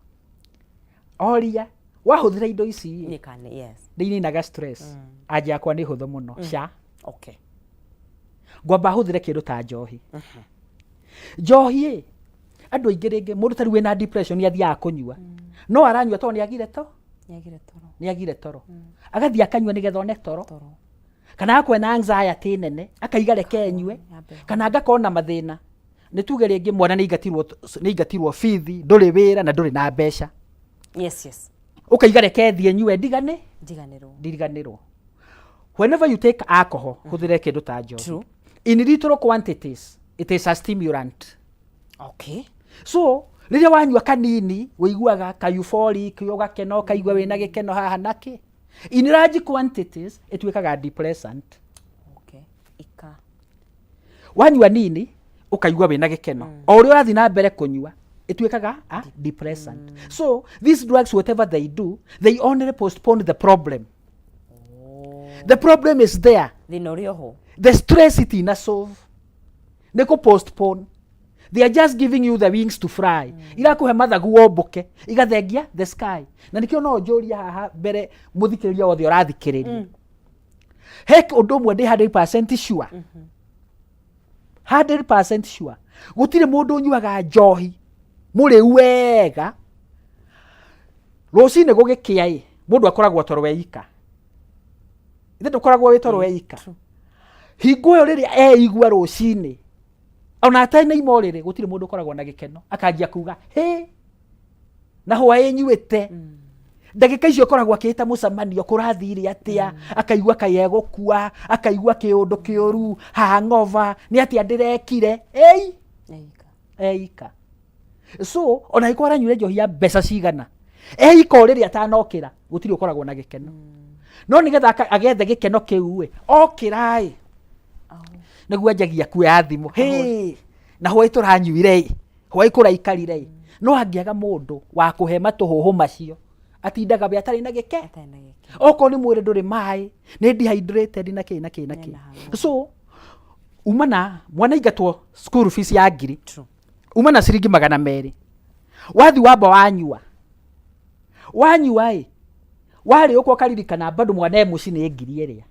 oria wahuthira indo ici Nikane, yes. Ndininaga stress. Anja yakwa nĩ hũthũ mũno. Sha. Okay. Ngwamba huthire kĩndũ ta njohi. Njohi andũ aingĩ rĩngĩ mũndũ tarĩ wĩna depression athiaga kũnyua. No aranyua tondũ nĩagire toro. Agathiĩ akanyua nĩgetha one toro. Kana akwena anxiety nene akaiga reke nyue. Kana agakorwo na mathĩna. Nĩ tuge rĩngĩ mwana nĩingatirwo bithi, ndũrĩ wĩra na ndũrĩ na mbeca. Yes. Ukaiga reke thiĩ nyue ndiganĩrwo. Whenever you take alcohol, huthire kĩndũ ta njohi. True. In little quantities, it is a stimulant. Okay. So, rĩrĩa wanyua kanini, wĩiguaga ka euphoric, ũgakena, ũkaigua wĩna gĩkeno haha nake. In large quantities, ĩtuĩkaga depressant. Okay. Wanyua nini, ũkaigua wĩna gĩkeno. O ũrĩa ũrathiĩ na mbere kũnyua, ĩtuĩkaga a depressant. So, these drugs, whatever they do, they only postpone the problem. The problem is there. The stress it in a solve. They go postpone. They are just giving you the wings to fly. Irakuhe mathagu womboke, igathengia the sky. Na nikio no njoria haha mbere muthikiriria wothe urathikiriria. Hek undu umwe ndi 100% sure. 100% sure. Gutire mundu unyuaga njohi. Muri wega. Rucine gugikia mundu akoragwo toro weika. Ithe ndukoragwo witoro weika. Hingo yo riria eigua rucine. Ona atene imorire gutire mundu ukoragwo na gikeno. Akanjia kuga, "Hey! Na hwa nyuite." Ndagika icio koragwo akita mucamanio kurathire atia, akaigua kayegukua, akaigua kiundu kiuru, hangover, ni atia ndirekire. Eika. So, ona ikora nyure njohi ya mbeca cigana. Eika riria atanokira, gutire ukoragwo na gikeno. No nigetha agethe gikeno kiu okira niguo anjagia kuoya thimu na hwa ituranyuire hwa ikuraikarire no angiaga mundu wa kuhe matuhuhu macio atindaga be atari na gike oko ni mwire nduri mai ni dehydrated na kĩ. So umana mwana ingatwo school fees ya ngiri umana ciringi 200 wathi wamba wanyua wari uko karirikana bado mwana muci ni ngiri iria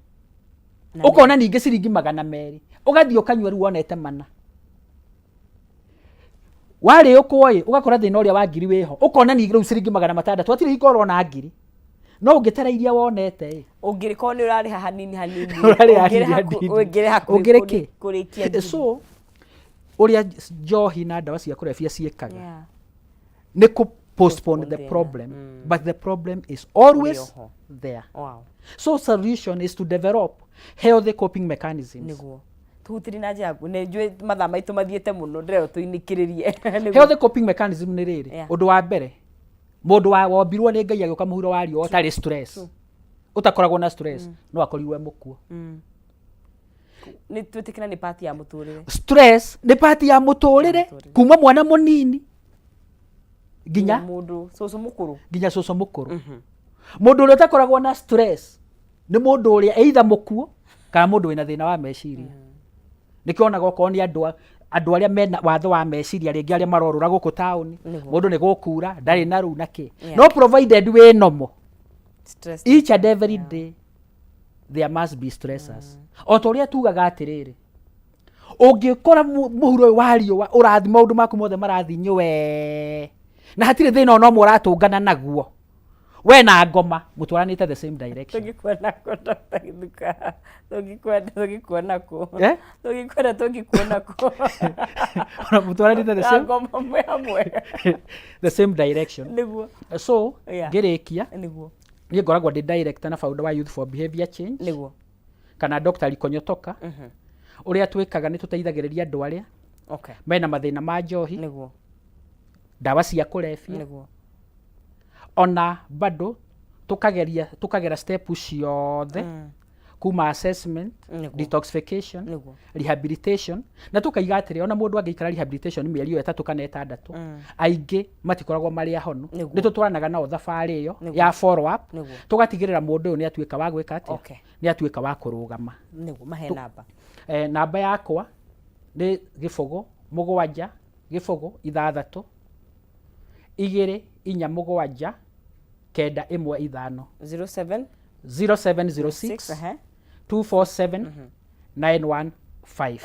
ukona ninge ciringi 200 ugathio kanywa ru wonete mana wari uko ugakora thina uria wa ngiri wiho ukona ninge ru ciringi 600 atiri ikoro na ngiri no ungitera iria wonete ungiriko ni urari hanini ungire kurikia so uria njohi na ndawa cia kurefia ciekaga ni ku postpone the problem but the problem is always there. So solution is to develop healthy coping mechanisms. Tuhutiri na jagu ne njwe mathaa maitu mathiete muno ndireo tuinikiririe. Healthy coping mechanism ni riri undu wa mbere mundu wombirwo ni Ngai agioka muhuro wario utari stress utakoragwo na stress no akoriwe mukuo ni twetikana ni part ya muturire. Stress ni part ya muturire kuma mwana munini ginya mundu soso mukuru mundu uria utakoragwo na stress ni mundu uria either mukuo kana mundu wina thina wa meciria nikionaga okorwo ni andu aria mena watho wa meciria ringi aria marorura guku town mundu ni gukura ndari na ru naki no provided we normal stress each and every day there must be stressors otoria tugaga atiriri ungikora muhuro wario urathi maundu maku mothe marathi nywe na hatire thina ono muratungana naguo we na ngoma mutwaranite the same direction tugikwenda ona mutwaranite the same direction niguo so ngirikia niguo ni ngoragwo ndi director na founder wa Youth for Behavior Change niguo kana Dr. Likonyotoka uria twikaga ni tuteithagiriria andu aria mena mathina ma njohi niguo ndawa cia kurefia niguo ona bado tukagera step ciothe kuma assessment detoxification rehabilitation na tukaiga atire ona mundu angeikara rehabilitation mieri 3 kana 6 aingi matikoragwo mari ahono ni tutwaranaga nao thabari iyo ya follow up tugatigirira mundu uyu ni atuika wa gwika ati ni atuika wa kurugama niguo mahe namba namba yakwa ni 07 6 2 4 7 915 07 0706 247 915.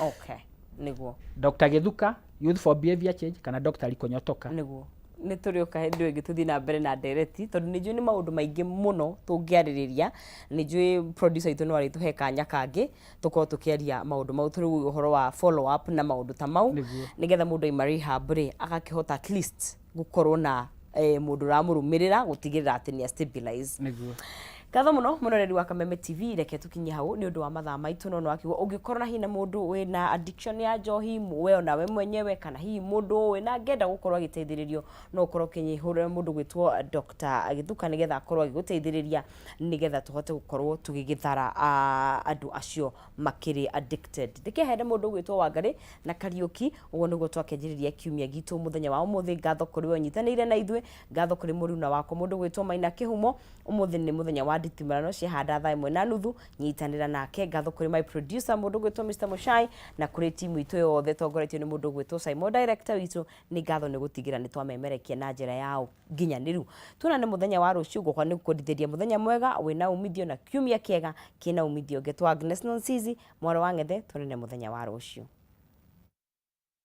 Okay, niguo. Dr. Githuka, Youth for Behavior Change, kana Dr. Aliko Nyotoka. Niguo. Nĩ tũrĩ ũka hĩndĩ ĩngĩ tũthiĩ na mbere na ndereti tondũ nĩ njũĩ nĩ maũndũ maingĩ mũno tũngĩarĩrĩria. Nĩ njũĩ producer witũ no arĩtũhe kanya kangĩ tũkorwo tũkĩaria maũndũ mau, tũrĩ ũhoro wa follow up na maũndũ ta mau, nĩgetha mũndũ aima rehab rĩ agakĩhota at least gũkorwo na mũndũ ũramũrũmĩrĩra gũtigĩrĩra atĩ nĩ stabilize. Nĩguo. Katho muno mũroreri wa Kameme TV, reke tukinye hau nĩ ũndũ wa mathaa maitũ no wakiuga ũngĩkorwo na hina mũndũ wĩna addiction ya njohi, we nawe mwenyewe kana hihi mũndũ wĩna ngenda gũkorwo agĩteithĩrĩrio no ũkorwo ũkĩnyihũrĩra mũndũ gwĩtwo Dr. Githuka nĩgetha akorwo agĩgũteithĩrĩria nĩgetha tũhote gũkorwo tũgĩgĩthara andũ acio makĩrĩ addicted. Ndĩkehere mũndũ gwĩtwo Wangari na Kariuki, ũguo nĩguo twakĩanjĩrĩria kiumia gitũ mũthenya wa ũmũthĩ. Ngatho kũrĩ we ũnyitanĩire na ithuĩ, ngatho kũrĩ mũruna wako mũndũ gwĩtwo Maina Kĩhumo. Ũmũthĩ nĩ mũthenya wa nditimũrano ciahanda thaa 1:30, nyitanĩra nake. Ngatho kũrĩ my producer mũndũ gwĩtwo Mr. Mushai na kũrĩ timu itũ yothe tongoretio nĩ mũndũ gwĩtwo Simon, director witũ. Nĩ ngatho nĩ gũtigĩra nĩ twamemerekia na njĩra yao nginyanĩru. Tuonane mũthenya wa rũciũ, gũkwa nĩ gũkũndithĩria mũthenya mwega wĩna umithio na kiumia kĩega kĩna umithio. Ngetwo Agnes Nonsizi, mwana wa Ng'ethe. Tuonane mũthenya wa rũciũ.